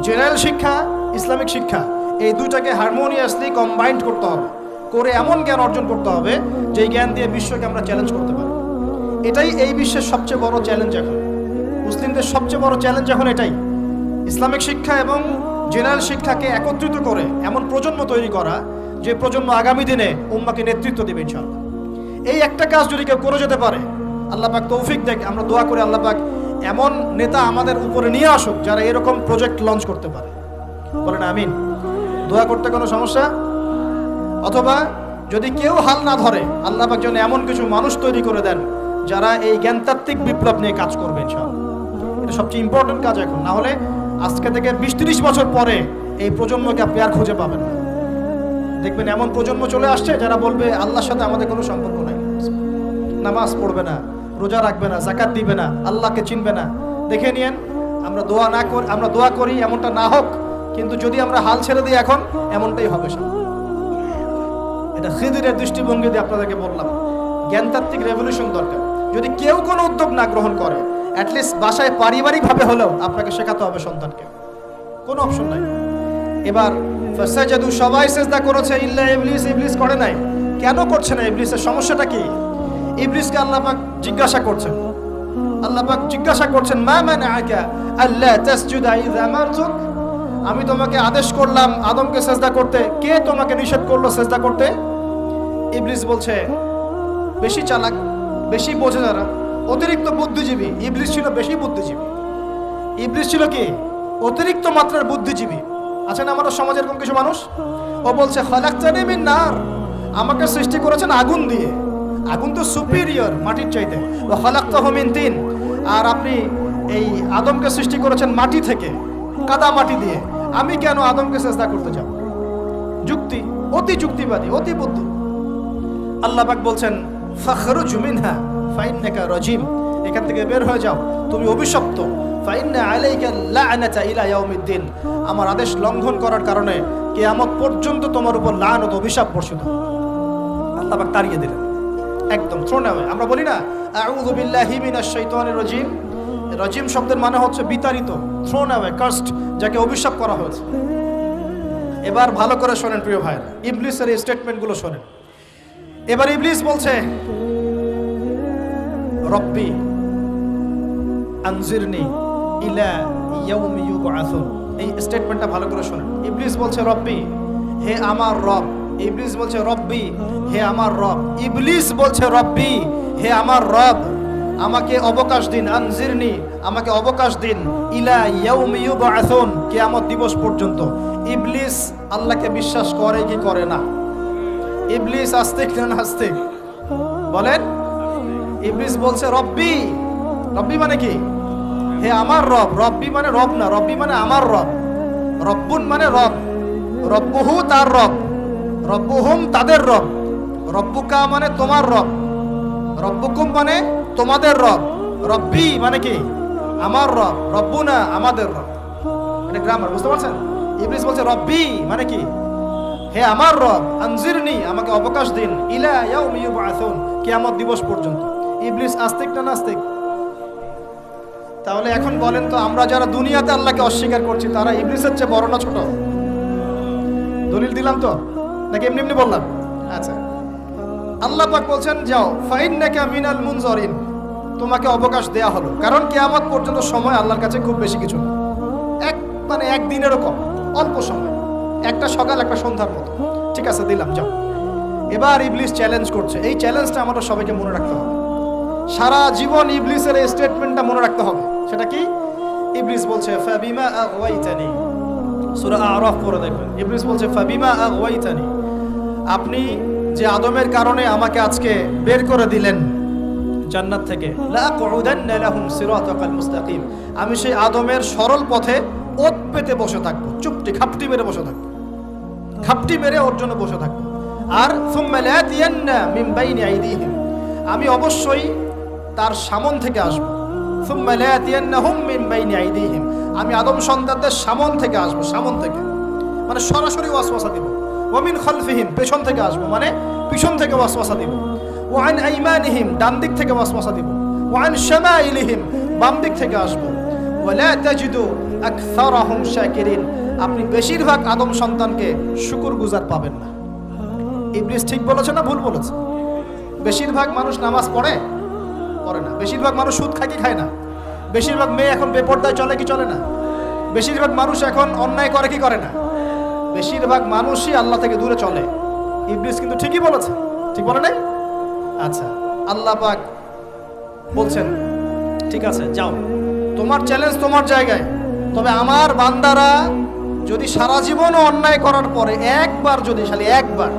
জেনারেল শিক্ষা, ইসলামিক শিক্ষা, এই দুটাকে হারমোনিয়াসলি কম্বাইন্ড করতে হবে, করে এমন জ্ঞান অর্জন করতে হবে যে জ্ঞান দিয়ে বিশ্বকে আমরা চ্যালেঞ্জ করতে পারি। এটাই এই বিশ্বের সবচেয়ে বড় চ্যালেঞ্জ এখন, মুসলিমদের সবচেয়ে বড় চ্যালেঞ্জ এখন এটাই, ইসলামিক শিক্ষা এবং জেনারেল শিক্ষাকে একত্রিত করে এমন প্রজন্ম তৈরি করা যে প্রজন্ম আগামী দিনে উম্মাকে নেতৃত্ব দেবে ইনশাআল্লাহ। এই একটা কাজ যদি কেউ করে যেতে পারে, আল্লাহ পাক তৌফিক দেখ, আমরা দোয়া করে আল্লাহ পাক এমন নেতা আমাদের উপরে নিয়ে আসুক যারা এরকম প্রজেক্ট লঞ্চ করতে পারে। বলেন আমিন। দোয়া করতে কোনো সমস্যা? অথবা যদি কেউ হাল না ধরে, আল্লাহ পাক যেন এমন কিছু মানুষ তৈরি করে দেন যারা এই জ্ঞানতাত্ত্বিক বিপ্লব নিয়ে কাজ করবে ইনশাআল্লাহ। এটা সবচেয়ে ইম্পর্টেন্ট কাজ এখন, না হলে আজকে থেকে 20-30 বছর পরে এই প্রজন্মকে আপনি আর খুঁজে পাবেন না। দেখবেন এমন প্রজন্ম চলে আসছে যারা বলবে আল্লাহর সাথে আমাদের কোনো সম্পর্ক নাই, নামাজ পড়বে না, রোজা রাখবে না, যাকাত দিবে না, আল্লাহকে চিনবে না। দেখে নিয়েন, আমরা দোয়া করি এমনটা না হোক, কিন্তু যদি আমরা হাল ছেড়ে দিই এখন এমনটাই হবে সব। এটা খিদিরের দৃষ্টিভঙ্গি দিয়ে আপনাদেরকে বললাম, জ্ঞানতাত্ত্বিক রেভলিউশন দরকার। যদি কেউ কোনো উদ্যোগ না গ্রহণ করে, অ্যাটলিস্ট বাসায় পারিবারিকভাবে হলেও আপনাকে শেখাতে হবে সন্তানকে, কোনো অপশন নাই। এবার ফাসাজাদু, সবাই সিজদা করেছে, ইল্লা ইবলিস, ইবলিস করে নাই। কেন করছে না? ইবলিসের সমস্যাটা কি? ইবলিসকে আল্লাহ পাক জিজ্ঞাসা করছেন, আল্লাহ পাক জিজ্ঞাসা করছেন মা মানাআকা আল্লা তাসজুদা ইযা আমারতুক, আমি তোমাকে আদেশ করলাম আদমকে সিজদা করতে, কে তোমাকে নিষেধ করলো সিজদা করতে? ইবলিস বলছে, বেশি চালাক, বেশি বোঝে যারা, অতিরিক্ত বুদ্ধিজীবী। ইবলিস ছিল বেশি বুদ্ধিজীবী। ইবলিস ছিল কি? অতিরিক্ত মাত্রার বুদ্ধিজীবী। আছেন আমাদের সমাজে এরকম কিছু মানুষ, ও বলছে খালাকতানি মিন নার, আমাকে সৃষ্টি করেছেন আগুন দিয়ে, আগুন তো সুপিরিয়র মাটির চাইতে। ওয়া খালাকতাহু মিন তিন, আর আপনি এই আদমকে সৃষ্টি করেছেন মাটি থেকে, কাদা মাটি দিয়ে, আমি কেন আদমকে সিজদা করতে যাব? যুক্তি, অতি যুক্তিবাদী, অতি বুদ্ধি। আল্লাহ পাক বলছেন ফাখরুজ মিনহা ফাইন্নাকা রাজিম, এখান থেকে বের হয়ে যাও, তুমি অভিশপ্ত। ফাইন্না আলাইকা লা'নাতা ইলা ইয়াউমিদ্দিন, আমার আদেশ লঙ্ঘন করার কারণে কিয়ামত পর্যন্ত তোমার উপর লানত, অভিশাপ বর্ষিত। আল্লাহ পাক তাড়িয়ে দিলেন, একদম থ্রোন অ্যাওয়ে। আমরা বলি না আউযু বিল্লাহি মিনাশ শাইতানির রাজিম, রাজিম শব্দের মানে হচ্ছে বিতাড়িত, থ্রোন অ্যাওয়ে, কার্সড, যাকে অভিশাপ করা হয়েছে। এবার ভালো করে শোনেন প্রিয় ভাইরা, ইবলিসের এই স্টেটমেন্টগুলো শোনেন। এবার ইবলিস বলছে রব্বি আনজিরনি ইলা ইয়াউমি ইউবআসুন। এই স্টেটমেন্টটা ভালো করে শোনেন। ইবলিস বলছে রব্বি, হে আমার রব। ইবলিস বলছে রব্বি, হে আমার রব। ইবলিস বলছে রব্বি, হে আমার রব, আমাকে অবকাশ দিন, আনজিরনি, আমাকে অবকাশ দিন, ইলা ইয়াউমি ইউবআসুন, কিয়ামত দিবস পর্যন্ত। ইবলিস আল্লাহকে বিশ্বাস করে কি করে না? ইবলিস আস্তিক না নাস্তিক বলেন? ইবলিস বলছে রব্বি। রব্বি মানে কি? হে আমার রব। রব্বি মানে রব না, রব্বি মানে আমার রব। রব্বুন মানে রব, রব্বুহু তার রব, রব্বুহুম তাদের রব, রব্বুকা মানে তোমার রব, রব্বুকুম মানে তোমাদের রব, রব্বি মানে কি? আমার রব, রব্বুনা আমাদের রব। এটা গ্রামার, বুঝতে পারছেন? ইবলিস বলছে রব্বি মানে কি? হে আমার রব, আনজিরনি, আমাকে অবকাশ দিন, ইলা ইয়াউমি ইউবআসুন, কিয়ামত দিবস পর্যন্ত। ইবলিস আস্তিক না নাস্তিক? তাহলে এখন বলেন তো, আমরা যারা দুনিয়াতে আল্লাহকে অস্বীকার করছি তারা ইবলিসের চেয়ে বড় না ছোট? দলিল দিলাম তো, নাকি এমনি এমনি বললাম? আচ্ছা, আল্লাহ পাক বলছেন যাও, ফাইন্নাকা মিনাল মুনজারিন, তোমাকে অবকাশ দেয়া হলো। কারণ কিয়ামত পর্যন্ত সময় আল্লাহর কাছে খুব বেশি কিছু না, মানে একদিনেরও কম, অল্প সময়, একটা সকাল একটা সন্ধ্যার মতো। ঠিক আছে, দিলাম, যাও। এবার ইবলিস চ্যালেঞ্জ করছে। এই চ্যালেঞ্জটা আমাদের সবাইকে মনে রাখতে হবে, সারা জীবন ইবলিসের এই স্টেটমেন্টটা মনে রাখতে হবে। সেটা কি? ইবলিস বলছে ফাবিমা আগওয়াইতানি, সূরা আরাফ পড়ে দেখবেন। ইবলিস বলছে ফাবিমা আগওয়াইতানি, আপনি যে আদমের কারণে আমাকে আজকে বের করে দিলেন জান্নাত থেকে, লা আকুদান্না লাহুম সিরাতাকাল মুস্তাকিম, আমি সেই আদমের সরল পথে ওত পেতে বসে থাকবো, চুপটি খাপটি মেরে বসে থাকবো, খাপটি মেরে ওর জন্য বসে থাকবো। আর সুম্মা লাতিয়ান্না মিন বাইনি আইদিহিম, আমি অবশ্যই তার সামন থেকে আসবো। সুম্মা লাতিয়ান্নাহুম মিন বাইনি আইদিহিম, আমি আদম সন্তানদের সামন থেকে আসবো, সামন থেকে মানে সরাসরি ওয়াসওয়াসা দিব। ওয়া মিন খালফিহিম, পেছন থেকে আসবো মানে পিছন থেকে ওয়াসওয়াসা দিব। ওয়া আন আইমানিহিম, ডান দিক থেকে ওয়াসওয়াসা দিব। ওয়া আন শামাইলিহিম, বাম দিক থেকে আসবো। ওয়া লা তাজিদু আকসারাহুম শাকিরিন, আপনি বেশিরভাগ আদম সন্তানকে শুকরগুজার পাবেন না। ইবলিস ঠিক বলেছে না ভুল বলেছে? বেশিরভাগ মানুষ নামাজ পড়ে না, বেশিরভাগ মানুষ সুদ খায় কি খায় না, বেশিরভাগ মেয়ে এখন বেপরদায় চলে কি চলে না, বেশিরভাগ মানুষ এখন অন্যায় করে কি করে না, বেশিরভাগ মানুষই আল্লাহ থেকে দূরে চলে। ইবলিস কিন্তু ঠিকই বলেছে, ঠিক বলে নাই? আচ্ছা, আল্লাহ পাক বলছেন ঠিক আছে, যাও, তোমার চ্যালেঞ্জ তোমার জায়গায়, তবে আমার বান্দারা যদি সারা জীবনও অন্যায় করার পরে একবার, যদি খালি একবার,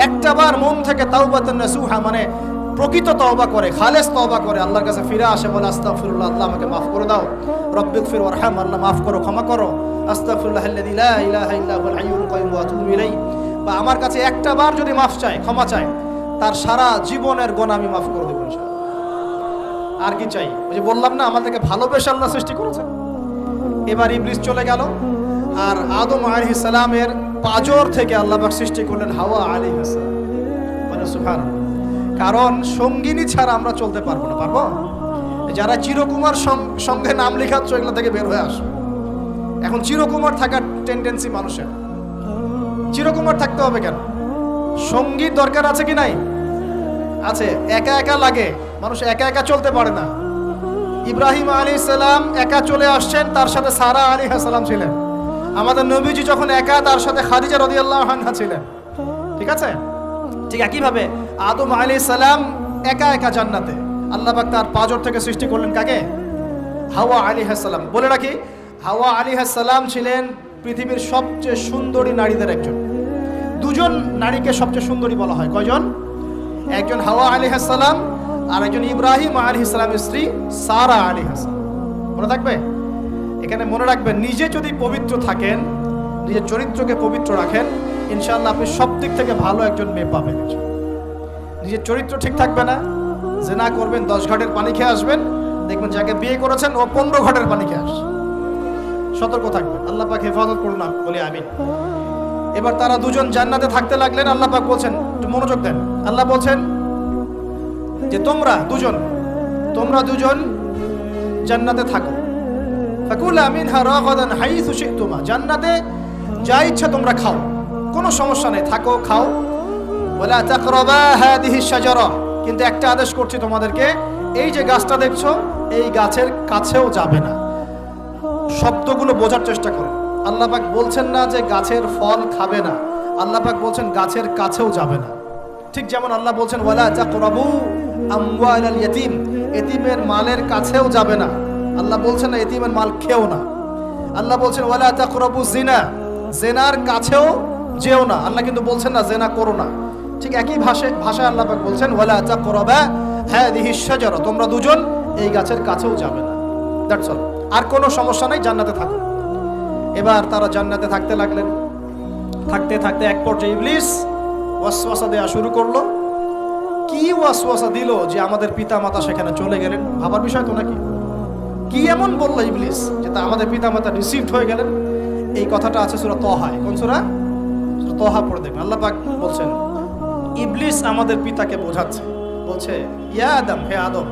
একটা বার মন থেকে তাওবাতুন নাসুহা মানে প্রকৃত তওবা করে, খালেস তওবা করে, আল্লাহর কাছে ফিরে আসে, বলে আস্তাগফিরুল্লাহ, আল্লাহ আমাকে মাফ করে দাও, রব্বিগফির ওয়ারহাম, আল্লাহ মাফ করো, ক্ষমা করো, আস্তাগফিরুল্লাহাল্লাযী লা ইলাহা ইল্লা হুয়াল হাইয়ুল কাইয়ুম ওয়া আতুবু ইলাইহি, বা আমার কাছে একটা বার যদি মাফ চায়, ক্ষমা চায়, তার সারা জীবনের গুনাহ আমি মাফ করে দেব ইনশাআল্লাহ। আর কি চাই? ওই যে বললাম না, আমাদেরকে ভালোবেসে আল্লাহ সৃষ্টি করেছেন। এবার ইবলিস চলে গেল, আর আদম আলাইহিস সালামের পাঁজর থেকে আল্লাহ পাক সৃষ্টি করলেন হাওয়া আলাইহিস সালাম। মানে সুবহানাল্লাহ, কারণ সঙ্গিনী ছাড়া আমরা চলতে পারবো না। পারবো? যারা চিরকুমার সঙ্গে নাম লেখাচ্ছ, এগুলো থেকে বের হয়ে আসো। এখন চিরকুমার থাকার টেন্ডেন্সি মানুষের, চিরকুমার থাকতে হবে কেন? সঙ্গীত দরকার আছে কি নাই? আছে। একা একা লাগে, মানুষ একা একা চলতে পারে না। ইব্রাহিম আলাইহিস সালাম একা চলে আসছেন, তার সাথে সারা আলাইহিস সালাম ছিলেন। আমাদের নবীজি যখন একা, তার সাথে খাদিজা রাদিয়াল্লাহু আনহা ছিলেন। ঠিক আছে? ঠিক একইভাবে আদম আলাইহিস সালাম একা একা জান্নাতে, আল্লাহ পাক তার পাঁজর থেকে সৃষ্টি করলেন কাকে? হাওয়া আলাইহিস সালাম। বলে রাখি, হাওয়া আলাইহিস সালাম ছিলেন পৃথিবীর সবচেয়ে সুন্দরী নারীদের একজন। দুজন নারীকে সবচেয়ে সুন্দরী বলা হয়। কয়জন? একজন হাওয়া আলাইহিস সালাম, আর একজন ইব্রাহিম আলাইহিস সালামের স্ত্রী সারা আলাইহিস সালাম। মনে থাকবে? এখানে মনে রাখবেন, নিজে যদি পবিত্র থাকেন, নিজের চরিত্রকে পবিত্র রাখেন, ইনশাআল্লাহ আপনি সব দিক থেকে ভালো একজন মেয়ে পাবেন। নিজের চরিত্র ঠিক থাকবে না, জিনা করবেন, 10 ঘাটের পানি খেয়ে আসবেন, দেখবেন যাকে বিয়ে করেছেন ও 15 ঘাটের পানি খেয়ে আসে। সতর্ক থাকবেন, আল্লাহ পাক হেফাজত করুন না, বলি আমিন। এবার তারা দুজন জান্নাতে থাকতে লাগলেন। আল্লাহ পাক বলছেন, একটু মনোযোগ দেন, আল্লাহ বলছেন যে তোমরা দুজন জান্নাতে থাকো। ফাকুলা মিনহা রাগাদান হাইসু শি'তুমা, জান্নাতে যা ইচ্ছা তোমরা খাও, কোনো সমস্যা নেই, থাকো খাও। ওয়ালা তাকরাবা হাদিহি শাজারা, কিন্তু একটা আদেশ করছি তোমাদেরকে, এই যে গাছটা দেখছো এই গাছের কাছেও যাবে না। শব্দগুলো বোঝার চেষ্টা করো। আল্লাহ পাক বলছেন না যে গাছের ফল খাবে না, আল্লাহ পাক বলছেন গাছের কাছেও যাবে না। ঠিক যেমন আল্লাহ বলছেন ওয়ালা তাকরাবু আমওয়ালাল ইয়াতীম, এতিমের মালের কাছেও যাবে না। আল্লাহ বলছেন না এতিমের মাল খেও না। আল্লাহ বলছেন ওয়ালা তাকরাবু জিনা, জেনার কাছেও যেও না। আল্লাহ কিন্তু বলছেন না জেনা করো না। ঠিক একই ভাষায় আল্লাহ পাক বলছেন ওয়ালা তাকরাবা হাদিহি শাজারা, তোমরা দুজন এই গাছের কাছেও যাবে না। That's all. আর কোনো সমস্যা নাই, জান্নাতে থাকো। এবার তারা জান্নাতে থাকতে লাগলেন। থাকতে থাকতে এক পর্যায়ে ইবলিস ওয়াসওয়াসা দেওয়া শুরু করলো। কি ওয়াসওয়াসা দিল যে আমাদের পিতা মাতা সেখানে চলে গেলেন? ভাবার বিষয় তো নাকি? কি এমন বললো ইবলিস যে তা আমাদের পিতা মাতা রিসিভড হয়ে গেলেন? এই কথাটা আছে সূরা তাহায়। কোন সূরা? সূরা তাহা পড়ে দেখবেন। আল্লাহ পাক বলছেন ইবলিস আমাদের পিতাকে বোঝাচ্ছে, বলছে ইয়া আদম, হে আদম,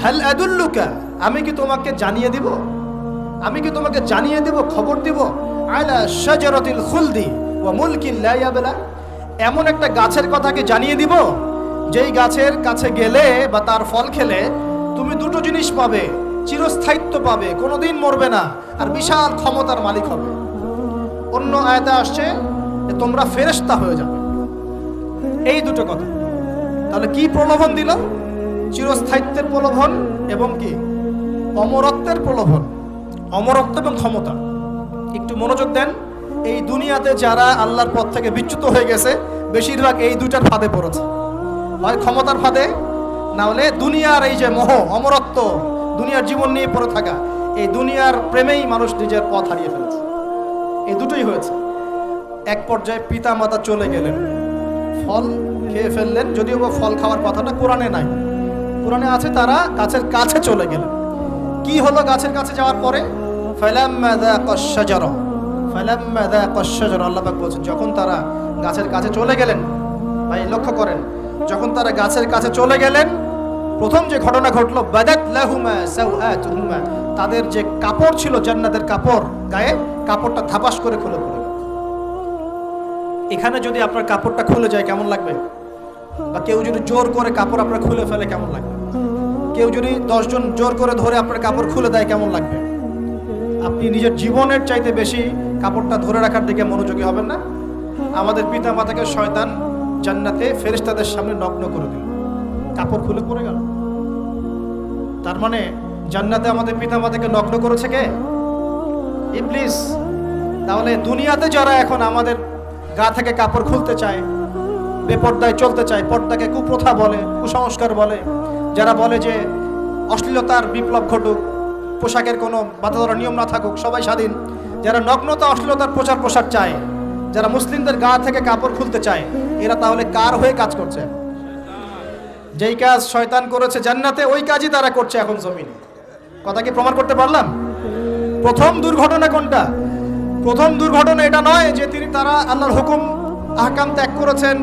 হাল আদুল্লুকা, আমি কি তোমাকে জানিয়ে দিব, আমি কি তোমাকে জানিয়ে দিব, খবর দিব, আলা শাজারাতিল খুলদি ওয়া মুলকিন লা ইয়াবলা, এমন একটা গাছের কথা কি জানিয়ে দিব যেই গাছের কাছে গেলে বা তার ফল খেলে তুমি দুটো জিনিস পাবে, চিরস্থায়িত্ব পাবে, কোনোদিন মরবে না, আর বিশাল ক্ষমতার মালিক হবে। অন্য আয়াতে আসছে যে তোমরা ফেরেশতা হয়ে যাবে। এই দুটো কথা। তাহলে কি প্রলোভন দিল? চিরস্থায়িত্বের প্রলোভন এবং কি অমরত্বের প্রলোভন। অমরত্ব এবং ক্ষমতা। একটু মনোযোগ দেন। এই দুনিয়াতে যারা আল্লাহর পথ থেকে বিচ্যুত হয়ে গেছে বেশিরভাগ এই দুইটার ফাঁদে পড়েছে। হয় ক্ষমতার ফাঁদে, না হলে দুনিয়ার এই যে মোহ, অমরত্ব, দুনিয়ার জীবন নিয়ে পড়ে থাকা, এই দুনিয়ার প্রেমেই মানুষ নিজের পথ হারিয়ে ফেলেছে। এই দুটোই হয়েছে। এক পর্যায়ে পিতা মাতা চলে গেলেন, ফল খেয়ে ফেললেন। যদিও বা ফল খাওয়ার কথাটা কোরআনে নাই, কোরআনে আছে তারা গাছের কাছে চলে গেলেন। কি হলো গাছের কাছে যাওয়ার পরে? ফালাম্মা যাকাশ শাজারা, ফালাম্মা যাকাশ শাজারা, আল্লাহ পাক বলছেন যখন তারা গাছের কাছে চলে গেলেন। ভাই লক্ষ্য করেন, যখন তারা গাছের কাছে চলে গেলেন প্রথম যে ঘটনা ঘটলো, বাদাত লাহুমা সাওআতুহুমা, তাদের যে কাপড় ছিল জান্নাতের কাপড়, গায়ে কাপড়টা ধাপাস করে খুলে পড়ে গেল। এখানে যদি আপনার কাপড়টা খুলে যায় কেমন লাগবে? বা কেউ যদি জোর করে কাপড় আপনার খুলে ফেলে কেমন লাগবে? কেউ যদি 10 জন জোর করে ধরে আপনার কাপড় খুলে দেয় কেমন লাগবে? আপনি নিজের জীবনের চাইতে বেশি কাপড়টা ধরে রাখার দিকে মনোযোগী হবেন না? আমাদের পিতা মাতাকে শয়তান জান্নাতে ফেরেশতাদের সামনে নগ্ন করে দিল, কাপড় খুলে পড়ে গেল। তার মানে জান্নাতে আমাদের পিতা মাতাকে নগ্ন করেছে কে? ইবলিস। তাহলে দুনিয়াতে যারা এখন আমাদের গা থেকে কাপড় খুলতে চায়, বেপর্দায় চলতে চায়, পর্দাকে কুপ্রথা বলে, কুসংস্কার বলে, যারা বলে যে অশ্লীলতার বিপ্লব ঘটুক, পোশাকের কোনো বাধা ধরা নিয়ম না থাকুক, সবাই স্বাধীন, যারা নগ্নতা অশ্লীলতার প্রচার প্রসার চায়, যারা মুসলিমদের গা থেকে কাপড় খুলতে চায়, এরা তাহলে কার হয়ে কাজ করছে? যেই কাজ শয়তান করেছে জান্নাতে ওই কাজই তারা করছে এখন জমিনে। কথা কি প্রমাণ করতে পারলাম? প্রথম দুর্ঘটনা কোনটা? প্রথম দুর্ঘটনা এটা নয় যে তারা আল্লাহর হুকুম আহকাম ত্যাগ করেছেন,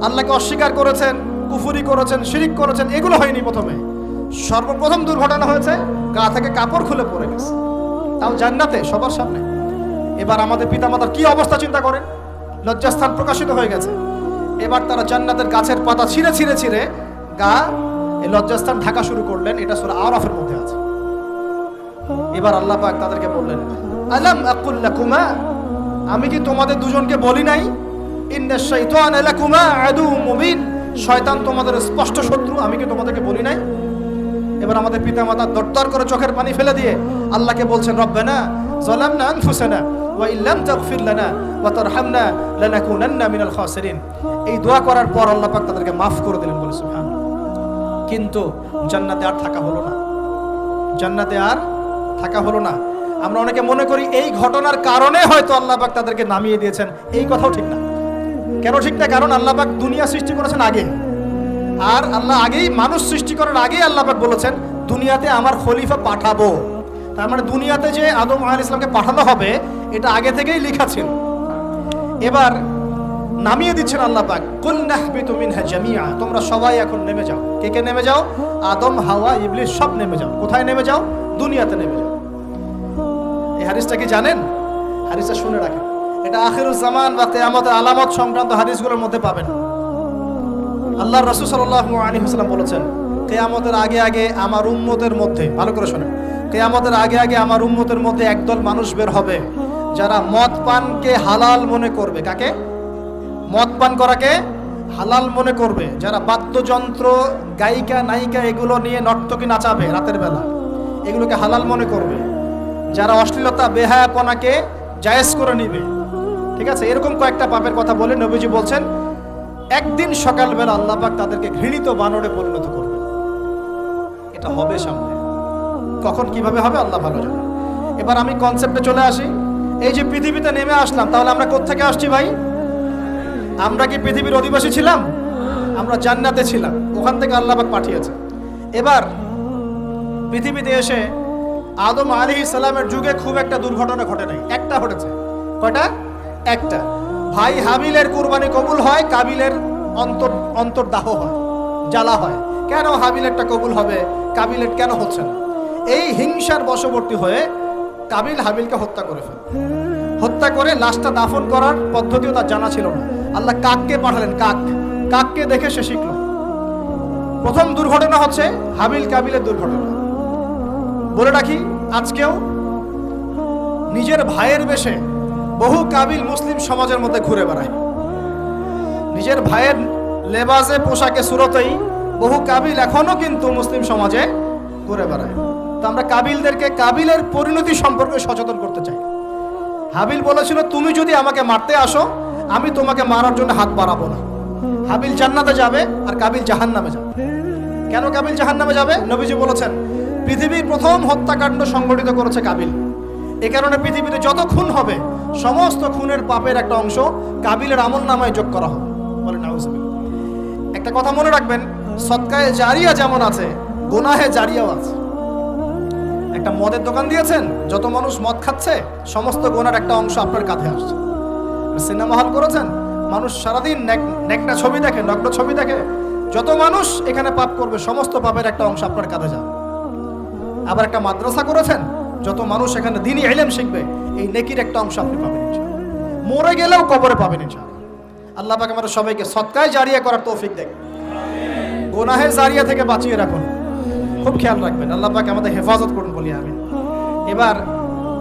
আল্লাহকে অস্বীকার করেছেন, কুফরি করেছেন, শিরিক করেছেন, এগুলো হয়নি। প্রথমে সর্বপ্রথম দুর্ঘটনা হয়েছে গা থেকে কাপড় খুলে পড়ে গেছে, তাও জান্নাতে সবার সামনে। এবার আমাদের পিতামাতার কি অবস্থা চিন্তা করেন। লজ্জাস্থান প্রকাশিত হয়ে গেছে। এবার তারা জান্নাতের গাছের পাতা ছিঁড়ে ছিঁড়ে ছিঁড়ে গা এই লজ্জাস্থান ঢাকা শুরু করলেন। এটা সূরা আরাফের মধ্যে আছে। এবার আল্লাহ পাক তাদেরকে বললেন, আলাম আকুল লাকুমা, আমি কি তোমাদের দুজনকে বলি নাই, ইন্নাশ শাইতানা লাকুমা আদুউম মুবিন, শয়তান তোমাদের স্পষ্ট শত্রু, আমি কি তোমাদেরকে বলি নাই? এবার আমাদের পিতামাতা দরদর করে চোখের পানি ফেলে দিয়ে আল্লাহকে বলছেন, রব্বানা যালামনা আনফুসানা ওয়া ইল্লাম তাগফির লানা ওয়া তারহামনা লানাকুনান্না মিনাল খাসিরিন। এই দোয়া করার পর আল্লাহ পাক তাদেরকে মাফ করে দিলেন, বলে সুবহানাল্লাহ। কিন্তু জান্নাতে আর থাকা হলো না, জান্নাতে আর থাকা হলো না। আমরা অনেকে মনে করি এই ঘটনার কারণে হয়তো আল্লাহ পাক তাদেরকে নামিয়ে দিয়েছেন। এই কথাও ঠিক না। কেন ঠিক না? কারণ আল্লাহ পাক দুনিয়া সৃষ্টি করেছেন আগে, আর আল্লাহ আগেই মানুষ সৃষ্টি করার আগেই আল্লাহ পাক বলেছেন দুনিয়াতে আমার খলিফা পাঠাবো। তার মানে দুনিয়াতে যে আদম আলাইহিস সালামকে পাঠানো হবে এটা আগে থেকেই লেখা ছিল। এবার নামিয়ে দিচ্ছেন আল্লাহ পাক, কুল নাহবিতু মিনহা জামিআ, তোমরা সবাই এখন নেমে যাও। কে কে নেমে যাও? আদম, হাওয়া, ইবলিস সব নেমে যাও। কোথায় নেমে যাও? দুনিয়াতে নেমে যাও। এই হাদিসটা কি জানেন? হাদিসটা শুনে রাখেন, এটা আখিরুজ জামান বা কিয়ামতের আলামত সংক্রান্ত হাদিসগুলোর মধ্যে পাবেন। আল্লাহর রাসূল সাল্লাল্লাহু আলাইহি ওয়াসাল্লাম বলেছেন, কিয়ামতের আগে আগে আমার উম্মতের মধ্যে, ভালো করে শোনেন, কিয়ামতের আগে আগে আমার উম্মতের মধ্যে একদল মানুষ বের হবে যারা মদ পানকে হালাল মনে করবে। কাকে? মদ পান করাকে হালাল মনে করবে। যারা বাদ্যযন্ত্র, গায়িকা, নায়িকা এগুলো নিয়ে নর্তকী নাচাবে রাতের বেলা, এগুলোকে হালাল মনে করবে। যারা অশ্লীলতা, বেহায়াপনাকে জায়েজ করে নিবে। ঠিক আছে, এরকম কয়েকটা পাপের কথা বলে নবীজি বলছেন একদিন সকালবেলা আল্লাহ পাক তাদেরকে ঘৃণিত বানরে পরিণত করবে। এটা হবে সামনে, কখন কিভাবে হবে আল্লাহ ভালো জানে। এবার আমি কনসেপ্টে চলে আসি। এই যে পৃথিবীতে নেমে আসলাম, তাহলে আমরা কোত্থেকে আসছি ভাই? আমরা কি পৃথিবীর অধিবাসী ছিলাম? আমরা জান্নাতে ছিলাম, ওখান থেকে আল্লাহ পাক পাঠিয়েছে। এবার পৃথিবীতে এসে আদম আলাইহিস সালামের যুগে খুব একটা দুর্ঘটনা ঘটে নাই, একটা ঘটেছে। কয়টা? একটা। ভাই হাবিলের কুরবানি কবুল হয়, কাবিলের অন্তর্দাহ হয়, জ্বালা হয়। কেন হাবিলেরটা কবুল হবে, কাবিলের কেন হচ্ছে না? এই হিংসার বশবর্তী হয়ে কাবিল হাবিলকে হত্যা করে ফেলে। হত্যা করে লাশটা দাফন করার পদ্ধতিও তার জানা ছিল না। আল্লাহ কাককে পাঠালেন, কাককে দেখে সে শিখল। প্রথম দুর্ঘটনা হচ্ছে হাবিল কাবিলের দুর্ঘটনা। বলে রাখি, আজকেও নিজের ভাইয়ের বেশে বহু কাবিল মুসলিম সমাজের মধ্যে ঘুরে বেড়ায়। নিজের ভাইয়ের লেবাসে, পোশাকে, সুরতেই বহু কাবিল এখনো কিন্তু মুসলিম সমাজে ঘুরে বেড়ায়। তো আমরা কাবিলদেরকে কাবিলের পরিণতি সম্পর্কে সচেতন করতে চাই। হাবিল বলেছিল, তুমি যদি আমাকে মারতে আসো, আমি তোমাকে মারার জন্য হাত বাড়াবো না। হাবিল জান্নাতে যাবে আর কাবিল জাহান্নামে যাবে। কেন কাবিল জাহান্নামে যাবে? নবীজি বলেছেন, পৃথিবীর প্রথম হত্যাকাণ্ড সংগঠিত করেছে কাবিল। এ কারণে পৃথিবীতে যত খুন হবে, সমস্ত খুনের পাপের একটা অংশ কাবিলের আমলনামায় যোগ করা হবে। বলে নাউজুবিল্লাহ। একটা কথা মনে রাখবেন, সদকায়ে জারিয়া যেমন আছে, গুনাহে জারিয়াও আছে। একটা মদের দোকান দিয়েছেন, যত মানুষ মদ খাচ্ছে, সমস্ত গুনার একটা অংশ আপনার কাঁধে আসছে। সিনেমা হল করেছেন, মানুষ সারাদিন নেকটা ছবি দেখে, নগ্ন ছবি দেখে, যত মানুষ এখানে পাপ করবে, সমস্ত পাপের একটা অংশ আপনার কাঁধে যাবে। আবার একটা মাদ্রাসা করেছেন, যত মানুষ এখানে দ্বীনি ইলম শিখবে, এই নেকির একটা অংশ আপনি পাবেন ইনশাআল্লাহ। মরে গেলেও কবরে পাবেন ইনশাআল্লাহ। আল্লাহ পাক আমাদের সবাইকে সদকায়ে জারিয়া করার তৌফিক দেন, গুনাহে জারিয়া থেকে বাঁচিয়ে রাখুন। খুব খেয়াল রাখবেন, আল্লাহ পাক আমাদের হেফাজত করুন বলি আমিন। এবার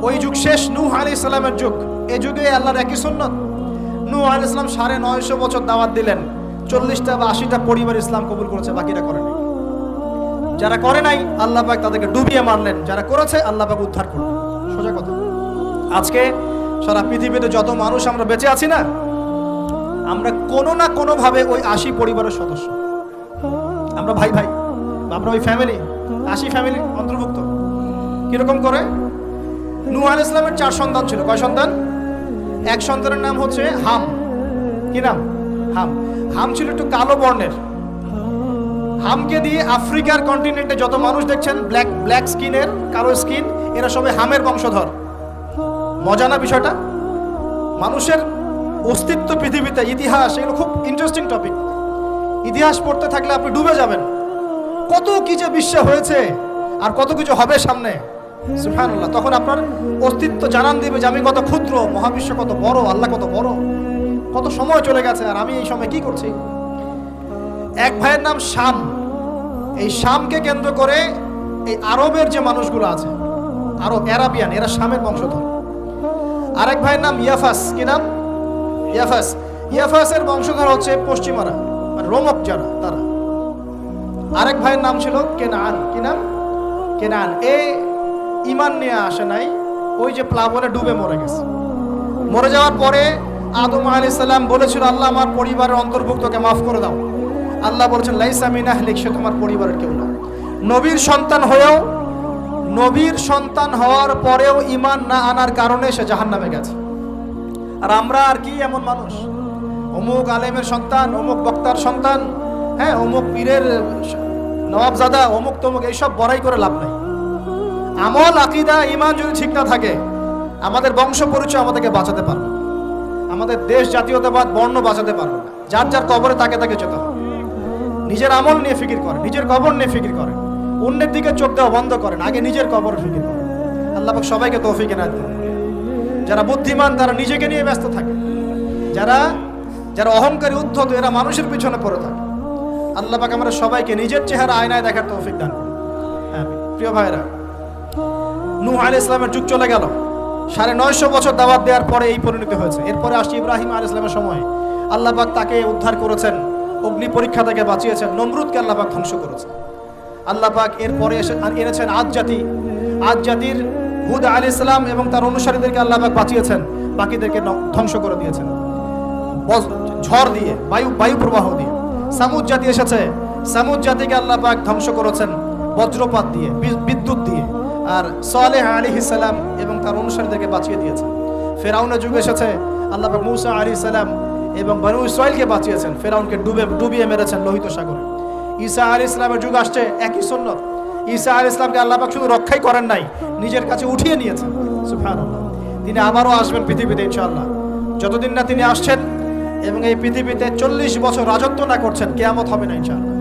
ওই যুগ শেষ, নূহ আলাইহিস সালামের যুগ। এই যুগে আল্লাহর একই সুন্নাত। নূহ আলাইহিস সালাম 950 বছর দাওয়াত দিলেন, 40টা বা 80টা পরিবার ইসলাম কবুল করেছে, বাকিরা করে নাই। যারা করে নাই আল্লাহ পাক তাদেরকে ডুবিয়ে মারলেন, যারা করেছে আল্লাহ পাক উদ্ধার করলেন। সোজা কথা। আজকে সারা পৃথিবীতে যত মানুষ আমরা বেঁচে আছি না, আমরা কোনো না কোনো ভাবে ওই 80 পরিবারের সদস্য। আমরা ভাই ভাই, আমরা ওই ফ্যামিলি, 80 ফ্যামিলি অন্তর্ভুক্ত। কিরকম করে? নূহ আলাইহিস সালামের 4 সন্তান ছিল। কয় সন্তান? এক সন্তানের নাম হচ্ছে হাম। কি নাম? হাম। হাম ছিল একটু কালো বর্ণের। হামকে দিয়ে আফ্রিকার কন্টিনেন্টে যত মানুষ দেখছেন, ব্ল্যাক স্কিনের, কালো স্কিন, এরা সবাই হামের বংশধর। মজা না বিষয়টা? মানুষের অস্তিত্ব পৃথিবীতে, ইতিহাস, এগুলো খুব ইন্টারেস্টিং টপিক। ইতিহাস পড়তে থাকলে আপনি ডুবে যাবেন। কত কি যে বিশ্বে হয়েছে আর কত কিছু হবে সামনে, সুবহানাল্লাহ। তখন আপনার অস্তিত্ব জানান দিবে যে আমি কত ক্ষুদ্র, মহাবিশ্ব কত বড়, আল্লাহ কত বড়, কত সময় চলে গেছে আর আমি এই সময় কি করছি। এক ভাইয়ের নাম শাম। এই শামকে কেন্দ্র করে এই আরবের যে মানুষগুলো আছে, আরব, অ্যারাবিয়ান, এরা শামের বংশধর। আরেক ভাইয়ের নাম ইয়াফাস। কি নাম? ইয়াফাস। ইয়াফাসের বংশধর হচ্ছে পশ্চিমারা, মানে রোমক যারা, তারা। আরেক ভাইয়ের নাম ছিল কেনান। কি নাম? কেনান। এই ঈমান নিয়ে আসে নাই, ওই যে প্লাবনে ডুবে মরে গেছে। মরে যাওয়ার পরে আদম আলাইহিস সালাম বলেছিল, আল্লাহ আমার পরিবারের অন্তর্ভুক্তকে মাফ করে দাও। আল্লাহ বলেছেন, লাইসা মিন আহলিক, সে তোমার পরিবারের কেউ না। নবীর সন্তান হওয়ার পরেও ঈমান না আনার কারণে সে জাহান্নামে গেছে। আর আমরা আর কি এমন মানুষ, অমুক আলেমের সন্তান, অমুক বক্তার সন্তান, হ্যাঁ, অমুক পীরের নওয়াবজাদা, অমুক তমুক, এইসব বড়াই করে লাভ নাই। আমল, আকীদা, ঈমান যদি ঠিক না থাকে, আমাদের বংশ পরিচয় আমাদেরকে বাঁচাতে পারবে, আমাদের দেশ, জাতীয়তাবাদ, বর্ণ বাঁচাতে পারবে না। যার যার কবরে তাকে তাকে যেতে হবে। নিজের আমল নিয়ে ফিকির করেন, নিজের কবর নিয়ে ফিকির করেন, অন্যের দিকে চোখ দেওয়া বন্ধ করেন, আগে নিজের কবর ফিকির করেন। আল্লাহ পাক সবাইকে তৌফিক এনায়েত করুন। যারা বুদ্ধিমান তারা নিজেকে নিয়ে ব্যস্ত থাকে, যারা যারা অহংকারী উদ্ধত এরা মানুষের পিছনে পড়ে থাকে। আল্লাহ পাক আমরা সবাইকে নিজের চেহারা আয়নায় দেখার তৌফিক দান করুন। হ্যাঁ প্রিয় ভাইরা, নূহ আলাইহিস সালামের যুগ চলে গেল, 950 বছর দাওয়াত দেওয়ার পরে এই পরিণতি হয়েছে। এরপরে আসছে ইব্রাহিম আলাইহিস সালামের সময়। আল্লাহ পাক তাকে উদ্ধার করেছেন, অগ্নি পরীক্ষা থেকে বাঁচিয়েছেন, নমরুদকে আল্লাহ পাক ধ্বংস করেছেন। আল্লাহ পাক এরপরে এনেছেন আদ জাতি। আদ জাতির হুদ আলাইহিস সালাম এবং তার অনুসারীদেরকে আল্লাহ পাক বাঁচিয়েছেন, বাকিদেরকে ধ্বংস করে দিয়েছেন ঝড় দিয়ে, বায়ু প্রবাহ দিয়ে। সামুদ জাতি এসেছে, সামুদ জাতিকে আল্লাহ পাক ধ্বংস করেছেন বজ্রপাত দিয়ে, বিদ্যুৎ দিয়ে। আর সালেহ আলাইহিস সালাম এবং তার অনুসারীদেরকে বাঁচিয়ে দিয়েছেন। ফেরাউনের যুগ এসেছে, আল্লাহ পাক মূসা আলাইহিস সালাম এবং বনু ইসরাইলকে বাঁচিয়েছেন, ফেরাউনকে ডুবিয়ে মেরেছেন লোহিত সাগরে। ঈসা আলাইহিস সালামের যুগ আসছে, একই সুন্নাত। ঈসা আলাইহিস সালামকে আল্লাহ পাক শুধু রক্ষাই করেন নাই, নিজের কাছে উঠিয়ে নিয়েছেন। সুবহানাল্লাহ। তিনি আবারও আসবেন পৃথিবীতে ইনশাআল্লাহ। যতদিন না তিনি আসছেন এবং এই পৃথিবীতে 40 বছর রাজত্ব না করছেন, কিয়ামত হবে না ইনশাআল্লাহ।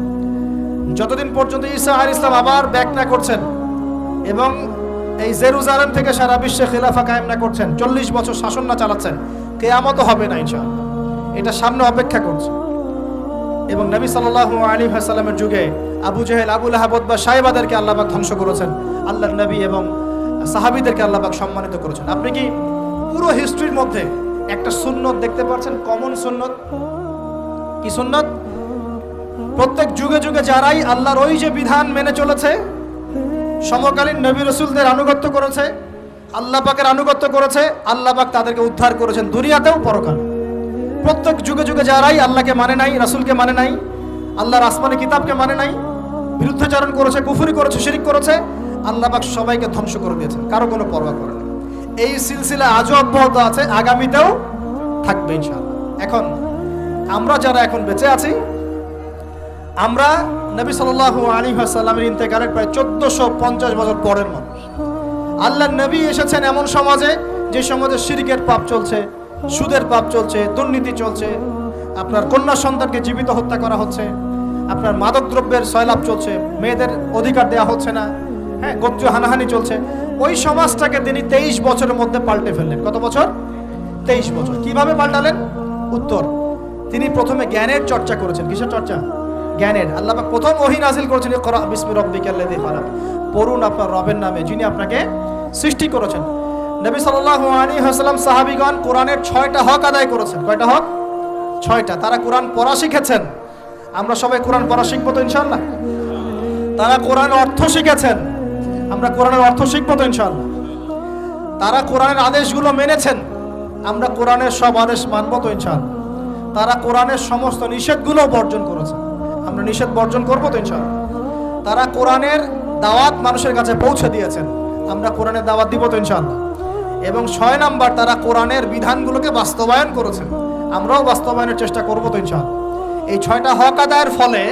যতদিন পর্যন্ত ঈসা আলাইহিস সালাম আবার ব্যাক না করছেন এবং এই জেরুজালেম থেকে সারা বিশ্বে খিলাফা কায়েম না করছেন, 40 বছর শাসন না চালাচ্ছেন, কিয়ামত হবে না ইনশাআল্লাহ। এটা সামনে অপেক্ষা করছে। এবং নবী সাল্লাল্লাহু আলাইহি ওয়াসাল্লামের যুগে আবু জেহেল, আবু লাহাব বা সাহেবাদেরকে আল্লাহ পাক ধ্বংস করেছেন, আল্লাহর নবী এবং সাহাবীদেরকে আল্লাহ পাক সম্মানিত করেছেন। আপনি কি পুরো হিস্ট্রির মধ্যে একটা সুন্নত দেখতে পাচ্ছেন, কমন সুন্নত? কি সুন্নত? প্রত্যেক যুগে যুগে যারাই আল্লাহর ওই যে বিধান মেনে চলেছে, সমকালীন নবী রাসূলদের আনুগত্য করেছে, আল্লাহ পাকের আনুগত্য করেছে, আল্লাহ পাক তাদেরকে উদ্ধার করেছেন দুনিয়াতেও পরকালে। প্রত্যেক যুগে যুগে যারাই আল্লাহকে মানে নাই, রাসূলকে মানে নাই, আল্লাহর আসমানি কিতাবকে মানে নাই, বিরুদ্ধাচরণ করেছে, কুফরি করেছে, শিরক করেছে, আল্লাহ পাক সবাইকে ধ্বংস করে দিয়েছেন, কারো কোনো পরোয়া করেন না। এই সিলসিলা আজও অব্যাহত আছে, আগামীতেও থাকবে ইনশাআল্লাহ। এখন আমরা যারা এখন বেঁচে আছি, আমরা নবী সাল্লাল্লাহু আলাইহি ওয়াসাল্লামের ইন্তেকালের প্রায় 1450 বছর পরের মানুষ। আল্লাহর নবী এসেছেন এমন সমাজে, যে সমাজে শিরকের পাপ চলছে, সুদের পাপ চলছে, দুর্নীতি চলছে, আপনার কন্যা সন্তানকে জীবিত হত্যা করা হচ্ছে, আপনার মাদক দ্রব্যের সয়লাভ চলছে, মেয়েদের অধিকার দেওয়া হচ্ছে না, হ্যাঁ, গোত্রীয় হানাহানি চলছে। ওই সমাজটাকে তিনি 23 বছরের মধ্যে পাল্টে ফেললেন। কত বছর? 23 বছর। কিভাবে পাল্টালেন? উত্তর, তিনি প্রথমে জ্ঞানের চর্চা করেছেন। কিসের চর্চা? জ্ঞানের। আল্লাহ পাক প্রথম ওহী নাযিল করেছেন, ইকরা বিসমি রাব্বিকাল্লাযী খালাক, পড়ুন আপনার রবের নামে যিনি আপনাকে সৃষ্টি করেছেন। নবী সাল্লাল্লাহু আলাইহি ওয়াসাল্লাম সাহাবীগণ কোরআনের 6টা হক আদায় করেছেন। কয়টা হক? 6টা। তারা কোরআন পড়া শিখেছেন। আমরা সবাই কোরআন পড়া শিখবো তো ইনশাআল্লাহ। তারা কোরআনের অর্থ শিখেছেন। আমরা কোরআনের অর্থ শিখবো তো ইনশাআল্লাহ। তারা কোরআনের আদেশগুলো মেনেছেন। আমরা কোরআনের সব আদেশ মানবো তো ইনশাআল্লাহ। তারা কোরআনের সমস্ত নিষেধগুলো বর্জন করেছেন। আমরা নিষেধ বর্জন করবো তো ইনশাআল্লাহ। তারা কোরআনের দাওয়াত মানুষের কাছে পৌঁছে দিয়েছেন। আমরা কোরআনের দাওয়াত দিব তো ইনশাআল্লাহ। এবং 6 নাম্বার, তারা কোরআনের বিধানগুলোকে বাস্তবায়ন করেছেন। আমরাও বাস্তবায়নের চেষ্টা করবো তো ইনশাআল্লাহ। এই 6টা হক আদায়ের ফলে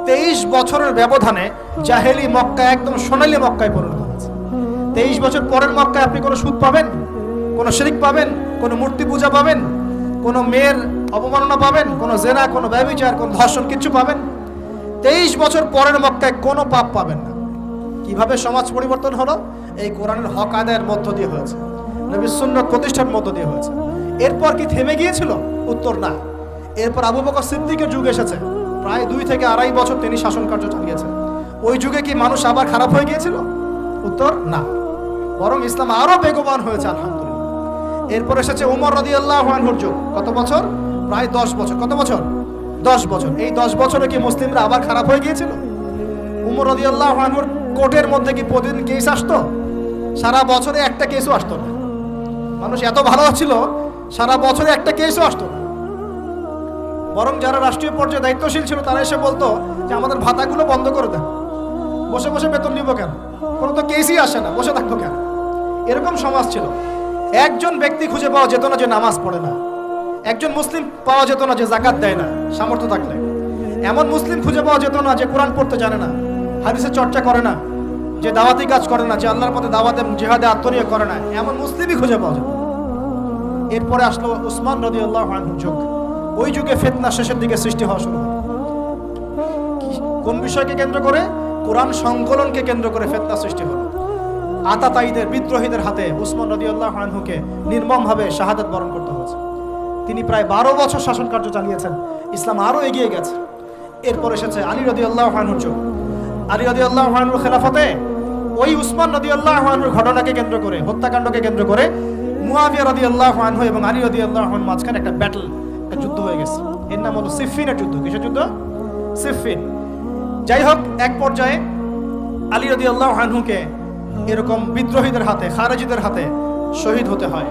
23 বছরের ব্যবধানে জাহেলি মক্কা একদম সোনালী মক্কায় পরিণত হয়েছে। 23 বছর পরের মক্কায় আপনি কোনো সুদ পাবেন, কোনো শিরক পাবেন, কোনো মূর্তি পূজা পাবেন, কোনো মেয়ের অবমাননা পাবেন, কোনো জেনা, কোনো ব্যভিচার, কোনো ধর্ষণ, কিছু পাবেন? 23 বছর পরের মক্কায় কোনো পাপ পাবেন না। কিভাবে সমাজ পরিবর্তন হলো? এই কোরআনের হক আদায়ের মধ্য দিয়ে হয়েছে, নবীর সুন্নাত প্রতিষ্ঠার মধ্য দিয়ে হয়েছে। এরপর কি থেমে গিয়েছিল? উত্তর, না। এরপর আবু বকর সিদ্দিকের যুগ এসেছে, প্রায় 2 থেকে 2.5 বছর তিনি শাসন কার্য চালিয়েছেন। ওই যুগে কি মানুষ আবার খারাপ হয়ে গিয়েছিল? উত্তর, না। বরং ইসলাম আরো বেগবান হয়েছে আলহামদুলিল্লাহ। এরপর এসেছে ওমর রাদিয়াল্লাহু আনহুর যুগ। কত বছর? প্রায় 10 বছর। কত বছর? 10 বছর। এই 10 বছরে কি মুসলিমরা আবার খারাপ হয়ে গিয়েছিল? ওমর রাদিয়াল্লাহু আনহুর কোর্টের মধ্যে কি প্রতিদিন কেস আসতো? সারা বছরে একটা কেসও আসতো না। মানুষ এত ভালো ছিল, সারা বছরে একটা কেসও আসতো না। বরং যারা রাষ্ট্রীয় পর্যায়ে দায়িত্বশীল ছিল তারা এসে বলতো যে আমাদের ভাতাগুলো বন্ধ করে দেন, বসে বসে বেতন নিব কেন, কোনো তো কেসই আসে না, বসে থাকবো কেন। এরকম সমাজ ছিল। একজন ব্যক্তি খুঁজে পাওয়া যেত না যে নামাজ পড়ে না, একজন মুসলিম পাওয়া যেত না যে জাকাত দেয় না সামর্থ্য থাকলে, এমন মুসলিম খুঁজে পাওয়া যেত না যে কোরআন পড়তে জানে না, হাদিসের চর্চা করে না, যে দাওয়াতি কাজ করে না, যে আল্লাহর পথে দাওয়াতে জিহাদে আত্মনিয়োগ করে না, এমন মুসলিমই খুঁজে পাওয়া যেত। এরপরে আসলো উসমান রাদিয়াল্লাহু আনহুর যুগ। ওই যুগে ফিতনা শেষের দিকে সৃষ্টি হওয়া শুরু হয়। কোন বিষয়কে কেন্দ্র করে? কোরআন সংকলনকে কেন্দ্র করে ফিতনা সৃষ্টি হলো। আতাতায়ীদের বিদ্রোহীদের হাতে উসমান রাদিয়াল্লাহু আনহুকে নির্মমভাবে শাহাদাত বরণ করতে হয়েছে। তিনি প্রায় 12 বছর শাসন কার্য চালিয়েছেন। ইসলাম আরও এগিয়ে গেছে। এরপর এসেছে আলী রাদিয়াল্লাহু আনহুর যুগ। আলী রাদিয়াল্লাহু আনহুর খেলাফতে ওই উসমান রাদিয়াল্লাহু আনহুর ঘটনাকে কেন্দ্র করে, হত্যাকাণ্ডকে কেন্দ্র করে মুয়াবিয়া রাদিয়াল্লাহু আনহু এবং আলী রাদিয়াল্লাহু আনহুর মাঝখানে একটা ব্যাটল, একটা যুদ্ধ হয়ে গেছে। এর নাম হলো সিফফিনের যুদ্ধ। কিসের যুদ্ধ? সিফফিন। যাই হোক, এক পর্যায়ে আলী রাদিয়াল্লাহু আনহুকে এরকম বিদ্রোহীদের হাতে, খারেজিদের হাতে শহীদ হতে হয়।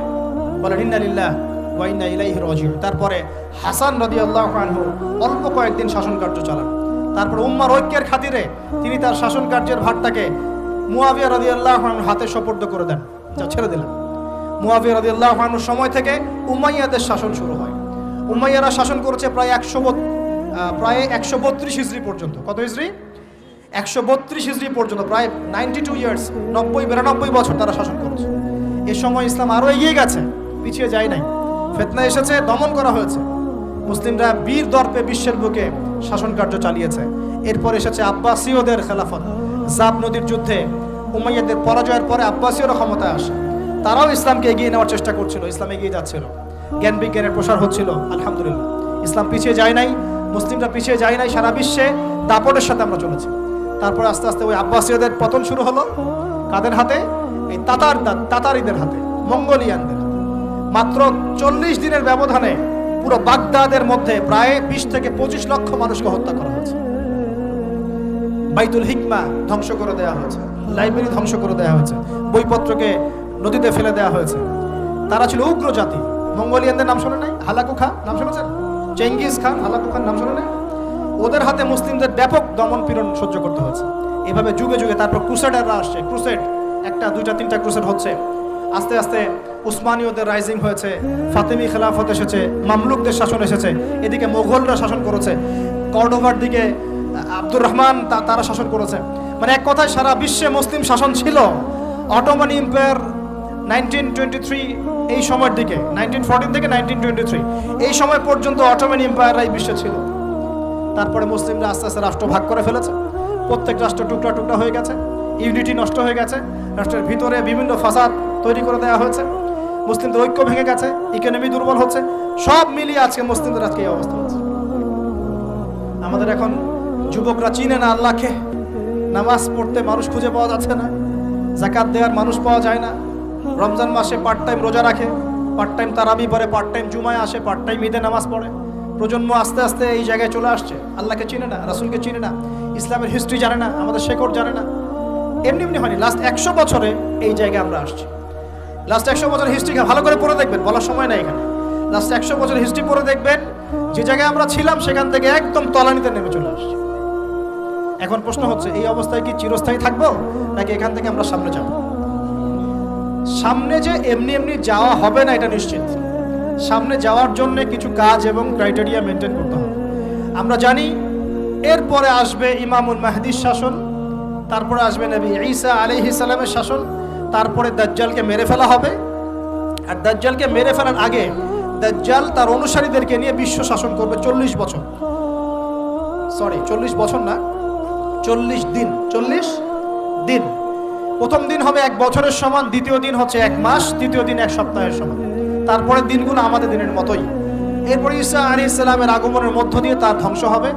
বলেন ইন্না লিল্লাহ ওয়া ইন্না ইলাইহি রাজিউন। তারপরে হাসান রাদিয়াল্লাহু আনহু অল্প কয়েকদিন শাসন কার্য চালান। তারপর উম্মার ঐক্যের খাতিরে তিনি তার শাসন কার্যের ভারটাকে মুয়াবিয়া রাদিয়াল্লাহু আনহুর হাতে সোপর্দ করে দেন, যা ছেড়ে দিলেন। মুয়াবিয়া রাদিয়াল্লাহু আনহুর সময় থেকে উমাইয়াদের শাসন শুরু হয়। উমাইয়ারা শাসন করেছে প্রায় 132 হিজরি পর্যন্ত। কত হিজরি? 132 হিজরি পর্যন্ত, প্রায় 92 ইয়ার্স, 92 বছর তারা শাসন করেছে। এ সময় ইসলাম আরও এগিয়ে গেছে, পিছিয়ে যায় নাই। ফিতনা এসেছে, দমন করা হয়েছে। মুসলিমরা বীর দর্পে বিশ্বের বুকে শাসন কার্য চালিয়েছে। এরপর এসেছে আব্বাসীয়দের খেলাফত। জাব নদীর যুদ্ধে উমাইয়াদের পরাজয়ের পরে আব্বাসীয়রা ক্ষমতায় আসে। তারাও ইসলামকে এগিয়ে নেওয়ার চেষ্টা করছিল, ইসলাম এগিয়ে যাচ্ছিল, জ্ঞান বিজ্ঞানের প্রসার হচ্ছিল। আলহামদুলিল্লাহ, ইসলাম পিছিয়ে যায় নাই, মুসলিমরা পিছিয়ে যায় নাই। সারা বিশ্বে দাপটের সাথে আমরা চলেছি। তারপর আস্তে আস্তে ওই আব্বাসীয়দের পতন শুরু হলো। কাদের হাতে? এই তাতারিদের হাতে, মঙ্গোলিয়ানদের হাতে। মাত্র 40 দিনের ব্যবধানে পুরো বাগদাদের মধ্যে প্রায় 20 থেকে 25 লক্ষ মানুষকে হত্যা করা হয়েছে। বাইতুল হিকমা ধ্বংস করে দেওয়া হয়েছে, লাইব্রেরি ধ্বংস করে দেওয়া হয়েছে, বইপত্রকে নদীতে ফেলে দেওয়া হয়েছে। তারা ছিল উগ্র জাতি। মঙ্গোলিয়ানদের নাম শোনে নাই? হালাকু খান নাম শুনেছেন? চেঙ্গিস খান, হালাকু খান নাম শোনে নাই? ওদের হাতে মুসলিমদের ব্যাপক দমন পীড়ন সহ্য করতে হয়েছে। এভাবে যুগে যুগে তারপর ক্রুসেডাররা আসছে। ক্রুসেড, 1টা 2টা 3টা ক্রুসেড হচ্ছে। আস্তে আস্তে উসমানীয়দের রাইজিং হয়েছে, ফাতেমি খেলাফত এসেছে, মামলুকদের শাসন এসেছে। এদিকে মোগলরা শাসন করেছে, কর্ডোভার দিকে আব্দুর রহমান তারা শাসন করেছে। মানে এক কথায় সারা বিশ্বে মুসলিম শাসন ছিল। অটোমান এম্পায়ার 1923 এই সময়ের দিকে, 1914 থেকে 1923 এই সময় পর্যন্ত অটোমান এম্পায়াররাই বিশ্বে ছিল। তারপরে মুসলিমরা আস্তে আস্তে রাষ্ট্র ভাগ করে ফেলেছে। প্রত্যেক রাষ্ট্র টুকরা টুকরা হয়ে গেছে, ইউনিটি নষ্ট হয়ে গেছে, রাষ্ট্রের ভিতরে বিভিন্ন ফাসাদ তৈরি করে দেওয়া হয়েছে, মুসলিমদের ঐক্য ভেঙে গেছে, ইকোনমি দুর্বল হচ্ছে। সব মিলিয়ে আজকে মুসলিমদের আজকে এই অবস্থা হচ্ছে। আমাদের এখন যুবকরা চিনে না আল্লাহকে, নামাজ পড়তে মানুষ খুঁজে পাওয়া যাচ্ছে না, যাকাত দেওয়ার মানুষ পাওয়া যায় না। রমজান মাসে পার্ট টাইম রোজা রাখে, পার্ট টাইম তারাবি পড়ে, পার্ট টাইম জুমায় আসে, পার্ট টাইম ঈদে নামাজ পড়ে। প্রজন্ম আস্তে আস্তে এই জায়গায় চলে আসছে। আল্লাহকে চিনে না, রাসূলকে চিনে না, ইসলামের হিস্ট্রি জানে না, আমাদের শেকড় জানে না। এমনি এমনি হয়নি, লাস্ট 100 বছরে এই জায়গায় আমরা আসছি। লাস্ট 100 বছরের হিস্ট্রি ভালো করে পড়ে দেখবেন, বলার সময় নাই এখানে। লাস্ট 100 বছরের হিস্ট্রি পড়ে দেখবেন, যে জায়গায় আমরা ছিলাম সেখান থেকে একদম তলানিতে নেমে চলে আসছি। এখন প্রশ্ন হচ্ছে, এই অবস্থায় কি চিরস্থায়ী থাকবো, নাকি এখান থেকে আমরা সামনে যাব? সামনে যে এমনি এমনি যাওয়া হবে না এটা নিশ্চিত। সামনে যাওয়ার জন্য কিছু কাজ এবং ক্রাইটেরিয়া মেনটেন করতে হবে। আমরা জানি এরপরে আসবে ইমামুল মাহদির শাসন, তারপরে আসবে নবী ঈসা আলাইহিস সালামের শাসন, তারপরে দাজ্জালকে মেরে ফেলা হবে। আর দাজ্জালকে মেরে ফেলার আগে দাজ্জাল তার অনুসারীদেরকে নিয়ে বিশ্ব শাসন করবে 40 বছর। সরি, 40 বছর না, 40 দিন। 40 দিন। প্রথম দিন হবে 1 বছরের সমান, দ্বিতীয় দিন হচ্ছে 1 মাস, তৃতীয় দিন 1 সপ্তাহের সমান। তারপরে দিনগুলো আমাদের দিনের মতোই। এরপর ঈসা আলাইহিস সালামের আগমনের মধ্য দিয়ে তার ধ্বংস হবে।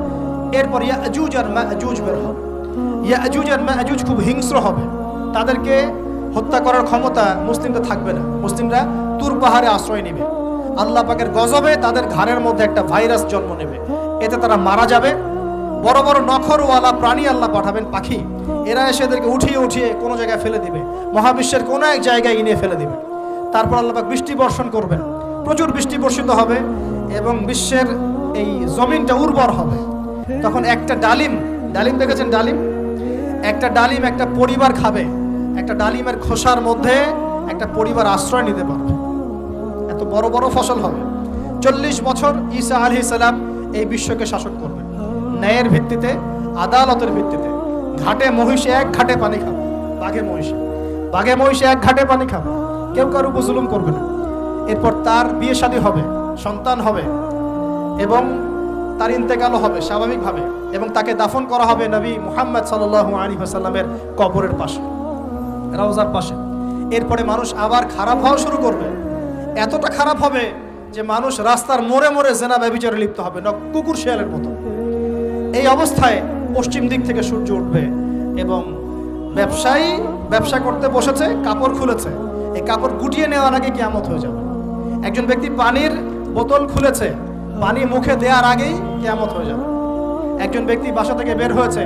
এরপর ইয়াজুজ আর মাজুজ বের হবে। ইয়াজুজ আর মাজুজ খুব হিংস্র হবে, তাদেরকে হত্যা করার ক্ষমতা মুসলিমদের থাকবে না। মুসলিমরা তুর পাহাড়ে আশ্রয় নেবে। আল্লাহ পাকের গজবে তাদের ঘাড়ের মধ্যে একটা ভাইরাস জন্ম নেবে, এতে তারা মারা যাবে। বড় বড় নখরওয়ালা প্রাণী আল্লাহ পাঠাবেন, পাখি, এরা এসে এদেরকে উঠিয়ে উঠিয়ে কোনো জায়গায় ফেলে দিবে, মহাবিশ্বের কোনো এক জায়গায় এনে ফেলে দিবে। তারপর আল্লাহ পাক বৃষ্টি বর্ষণ করবেন, প্রচুর বৃষ্টি বর্ষিত হবে এবং বিশ্বের এই জমিনটা উর্বর হবে। তখন একটা ডালিম দেখেছেন? ডালিম, একটা ডালিম একটা পরিবার খাবে। একটা ডালিমের খোসার মধ্যে একটা পরিবার আশ্রয় নিতে পারবে। এত বড় বড় ফসল হবে। 40 বছর ঈসা আলাইহিস সালাম এই বিশ্বকে শাসন করবেন ন্যায়ের ভিত্তিতে, আদালতের ভিত্তিতে। ঘাটে মহিষে 1 ঘাটে পানি খাবে, বাঘে মহিষে 1 ঘাটে পানি খাবে, কেউ কারো উপর জুলুম করবে না। এরপর তার বিয়ে শাদী হবে, সন্তান হবে এবং তার ইন্তেকালও হবে স্বাভাবিকভাবে, এবং তাকে দাফন করা হবে নবী মুহাম্মদ সাল্লাল্লাহু আলাইহি ওয়াসাল্লামের কবরের পাশে। রওজার পাশে। এরপরে মানুষ আবার খারাপ হওয়া শুরু করবে, এতটা খারাপ হবে যে মানুষ রাস্তার মোড়ে মোড়ে জেনা ব্যভিচারে লিপ্ত হবে, কুকুর শিয়ালের মতো। এই অবস্থায় পশ্চিম দিক থেকে সূর্য উঠবে এবং ব্যবসায়ী ব্যবসা করতে বসেছে, কাপড় খুলেছে, এই কাপড় গুটিয়ে নেওয়ার আগে কিয়ামত হয়ে যাবে। একজন ব্যক্তি পানির বোতল খুলেছে, পানি মুখে দেওয়ার আগেই কিয়ামত হয়ে যাবে। একজন ব্যক্তি বাসা থেকে বের হয়েছে,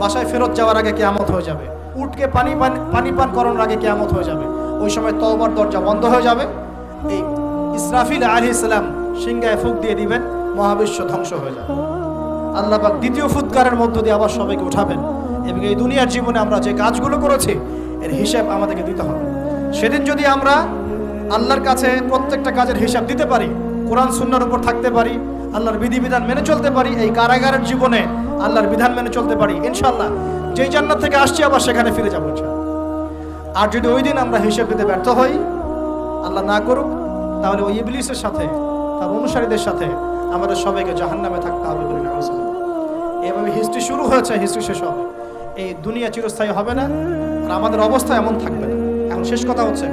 বাসায় ফেরত যাওয়ার আগে কিয়ামত হয়ে যাবে। উঠকে পানি পান করানোর আগে কিয়ামত হয়ে যাবে। ওই সময় তওবার দরজা বন্ধ হয়ে যাবে। এই ইসরাফিল আলাইহিস সালাম সিংহায় ফুঁক দিয়ে দিবেন, মহাবিশ্ব ধ্বংস হয়ে যাবে। আল্লাহ পাক দ্বিতীয় ফুৎকারের মধ্য দিয়ে আবার সবাইকে উঠাবেন এবং এই দুনিয়ার জীবনে আমরা যে কাজগুলো করেছি এর হিসাব আমাদেরকে দিতে হবে। সেদিন যদি আমরা আল্লাহর কাছে প্রত্যেকটা কাজের হিসাব দিতে পারি, কোরআন সুন্নাহর উপর থাকতে পারি, আল্লাহর বিধিবিধান মেনে চলতে পারি, এই কারাগারের জীবনে আল্লাহর বিধান মেনে চলতে পারি, ইনশাআল্লাহ যেই জান্নাত থেকে আসছি আবার সেখানে ফিরে যাবো ইনশাআল্লাহ। আর যদি ওই দিন আমরা হিসাব দিতে ব্যর্থ হই, আল্লাহ না করুক, তাহলে ওই ইবলিসের সাথে, তার অনুসারীদের সাথে আমাদের সবাইকে জাহান্নামে থাকতে হবে বলে না। এভাবে হিস্ট্রি শুরু হয়েছে, হিস্ট্রি শেষ হবে। এই দুনিয়া চিরস্থায়ী হবে না, আর আমাদের অবস্থা এমন থাকবে না। এখন শেষ কথা হচ্ছে,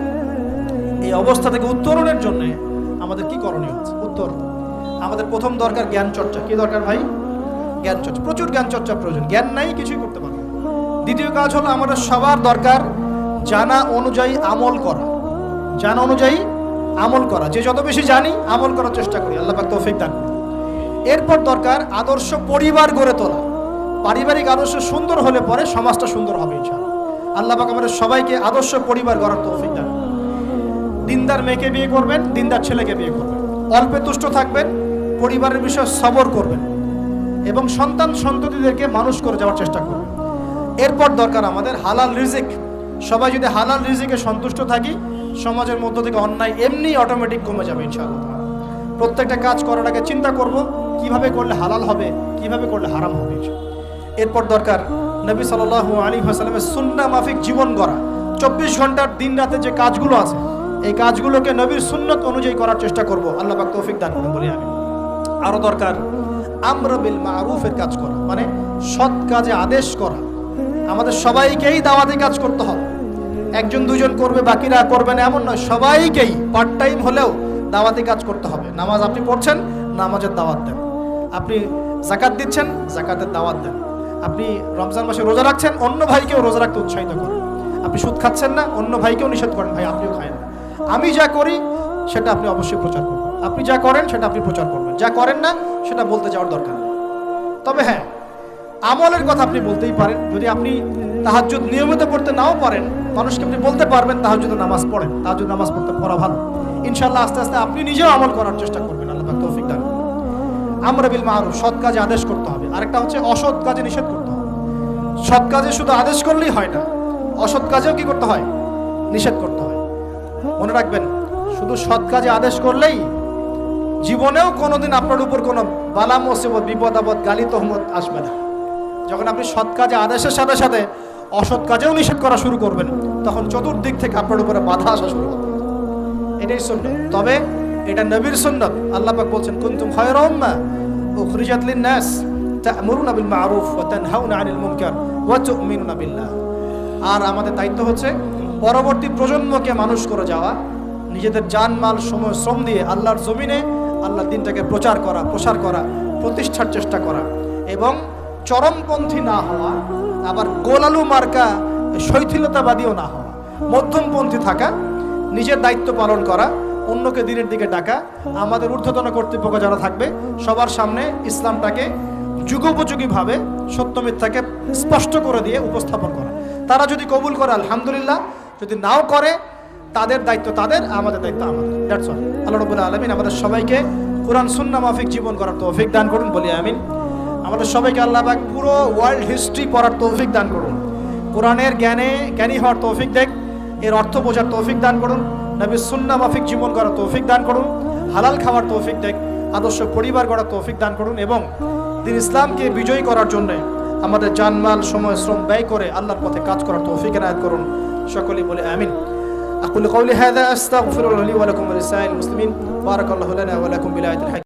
এই অবস্থা থেকে উত্তরণের জন্য আমাদের কি করণীয় আছে? উত্তর, আমাদের প্রথম দরকার জ্ঞান চর্চা। কি দরকার ভাই? জ্ঞান চর্চা। প্রচুর জ্ঞান চর্চা প্রয়োজন, জ্ঞান নাই কিছুই করতে পারবো। দ্বিতীয় কাজ হলো আমাদের সবার দরকার জানা অনুযায়ী আমল করা। জানা অনুযায়ী আমল করা, যে যত বেশি জানি আমল করার চেষ্টা করি, আল্লাহ পাক তৌফিক দান করুন। এরপর দরকার আদর্শ পরিবার গড়ে তোলা। পারিবারিক আদর্শ সুন্দর হলে পরে সমাজটা সুন্দর হবে ইনশাআল্লাহ। আল্লাহ পাক আমাদের সবাইকে আদর্শ পরিবার গড়ার তৌফিক দান করুন। দিনদার মেয়েকে বিয়ে করবেন, দিনদার ছেলেকে বিয়ে করবেন, অল্পে তুষ্ট থাকবেন, পরিবারের বিষয়ে সবর করবেন এবং সন্তান সন্ততিদেরকে মানুষ করে যাওয়ার চেষ্টা করবেন। এরপর দরকার আমাদের হালাল রিজিক। সবাই যদি হালাল রিজিকে সন্তুষ্ট থাকি, সমাজের মধ্য থেকে অন্যায় এমনি অটোমেটিক কমে যাবে ইনশাআল্লাহ। প্রত্যেকটা কাজ করার আগে চিন্তা করব কিভাবে করলে হালাল হবে, কিভাবে করলে হারাম হবে। এরপর দরকার নবী সাল্লাল্লাহু আলাইহি ওয়াসাল্লামের সুন্নাহ মাফিক জীবন গড়া। 24 ঘন্টার দিন রাতে যে কাজগুলো আছে, এই কাজগুলোকে নবীর সুন্নত অনুযায়ী করার চেষ্টা করব। আল্লাহ পাক তৌফিক দান করুন বলি আমি। আরো দরকার আমর বিল মারুফের কাজ করা, মানে সৎ কাজে আদেশ করা। আমাদের সবাইকেই দাওয়াতি কাজ করতে হবে। একজন দুজন করবে, বাকিরা করবে না এমন নয়, সবাইকেই পার্ট টাইম হলেও দাওয়াতি কাজ করতে হবে। নামাজ আপনি পড়ছেন, নামাজের দাওয়াত দেন। আপনি যাকাত দিচ্ছেন, যাকাতের দাওয়াত দেন। আপনি রমজান মাসে রোজা রাখছেন, অন্য ভাইকেও রোজা রাখতে উৎসাহিত করেন। আপনি সুদ খাচ্ছেন না, অন্য ভাইকেও নিষেধ করেন, ভাই আপনিও খায় না। আমি যা করি সেটা আপনি অবশ্যই প্রচার করবেন, আপনি যা করেন সেটা আপনি প্রচার করবেন, যা করেন না সেটা বলতে যাওয়ার দরকার নেই। তবে হ্যাঁ, আমলের কথা আপনি বলতেই পারেন। যদি আপনি তাহাজ্জুদ নিয়মিত পড়তে নাও পারেন, মানুষকে আপনি বলতে পারবেন তাহাজ্জুদ নামাজ পড়েন, তাহাজ্জুদ নামাজ পড়া ভালো। ইনশাআল্লাহ আস্তে আস্তে আপনি নিজেও আমল করার চেষ্টা করবেন। আল্লাহ পাক তৌফিক দান করুন। আমর বিল মারুফ, সৎ কাজে আদেশ করতে হবে। আরেকটা হচ্ছে অসৎ কাজে নিষেধ করতে হবে। সৎ কাজে শুধু আদেশ করলেই হয় না, অসৎ কাজেও কি করতে হয়? নিষেধ করতে হয়। মনে রাখবেন, শুধু সৎ কাজে আদেশ করলেই জীবনেও কোনোদিন আপনার উপর কোনো বালা মুসিবত, বিপদ আপদ, গালি তহমত আসবে না। যখন আপনি সৎ কাজে আদেশের সাথে সাথে অসৎ কাজেও নিষেধ করা শুরু করবেন, তখন চতুর্দিক থেকে আপনার উপরে বাধা আসা শুরু হবে। এটাই সুন্নাত। তবে এটা নবীর সুন্নাত। আল্লাহ পাক বলছেন, কুনতুম খায়রা উম্মাহ উখরিজাত লিন-নাস তা'মুরুনা বিল মা'রুফ ওয়া তানহাউনা আনিল মুনকার ওয়া তু'মিনুনা বিল্লাহ। আর আমাদের দায়িত্ব হচ্ছে পরবর্তী প্রজন্মকে মানুষ করে যাওয়া, নিজেদের জান মাল সময় শ্রম দিয়ে আল্লাহর জমিনে আল্লাহর দিনটাকে প্রচার করা, প্রসার করা, প্রতিষ্ঠার চেষ্টা করা এবং চরমপন্থী না হওয়া, আবার গোলালু মার্কা শৈথিলতাবাদীও না হওয়া, মধ্যমপন্থী থাকা, নিজের দায়িত্ব পালন করা, অন্যকে দিনের দিকে ডাকা। আমাদের ঊর্ধ্বতন কর্তৃপক্ষ যারা থাকবে সবার সামনে ইসলামটাকে যুগোপযোগীভাবে সত্য মিথ্যাকে স্পষ্ট করে দিয়ে উপস্থাপন করা। তারা যদি কবুল করে আলহামদুলিল্লাহ, যদি নাও করে তাদের দায়িত্ব তাদের, আমাদের দায়িত্ব আমাদের। That's all. আল্লাহ রাব্বুল আলামিন আমাদের সবাইকে কোরআন সুন্নাহ মাফিক জীবন করার তৌফিক দান করুন বলি আমিন। আমাদের সবাইকে আল্লাহ পাক পুরো ওয়ার্ল্ড হিস্ট্রি পড়ার তৌফিক দান করুন। কোরআনের জ্ঞানী হওয়ার তৌফিক দেখ, এর অর্থ বোঝার তৌফিক দান করুন। নবীর সুন্নাহ মাফিক জীবন করার তৌফিক দান করুন। হালাল খাওয়ার তৌফিক দেখ, আদর্শ পরিবার গড়ার তৌফিক দান করুন এবং দিন ইসলামকে বিজয়ী করার জন্য আমাদের জানমাল সময় শ্রম ব্যয় করে আল্লাহর পথে কাজ করার তৌফিক এনায়েত করুন। সকলেই বলে আমিন। أقول قولي هذا أستغفر الله لي ولكم ولسائر المسلمين بارك الله لنا ولكم بالآية الحكيمة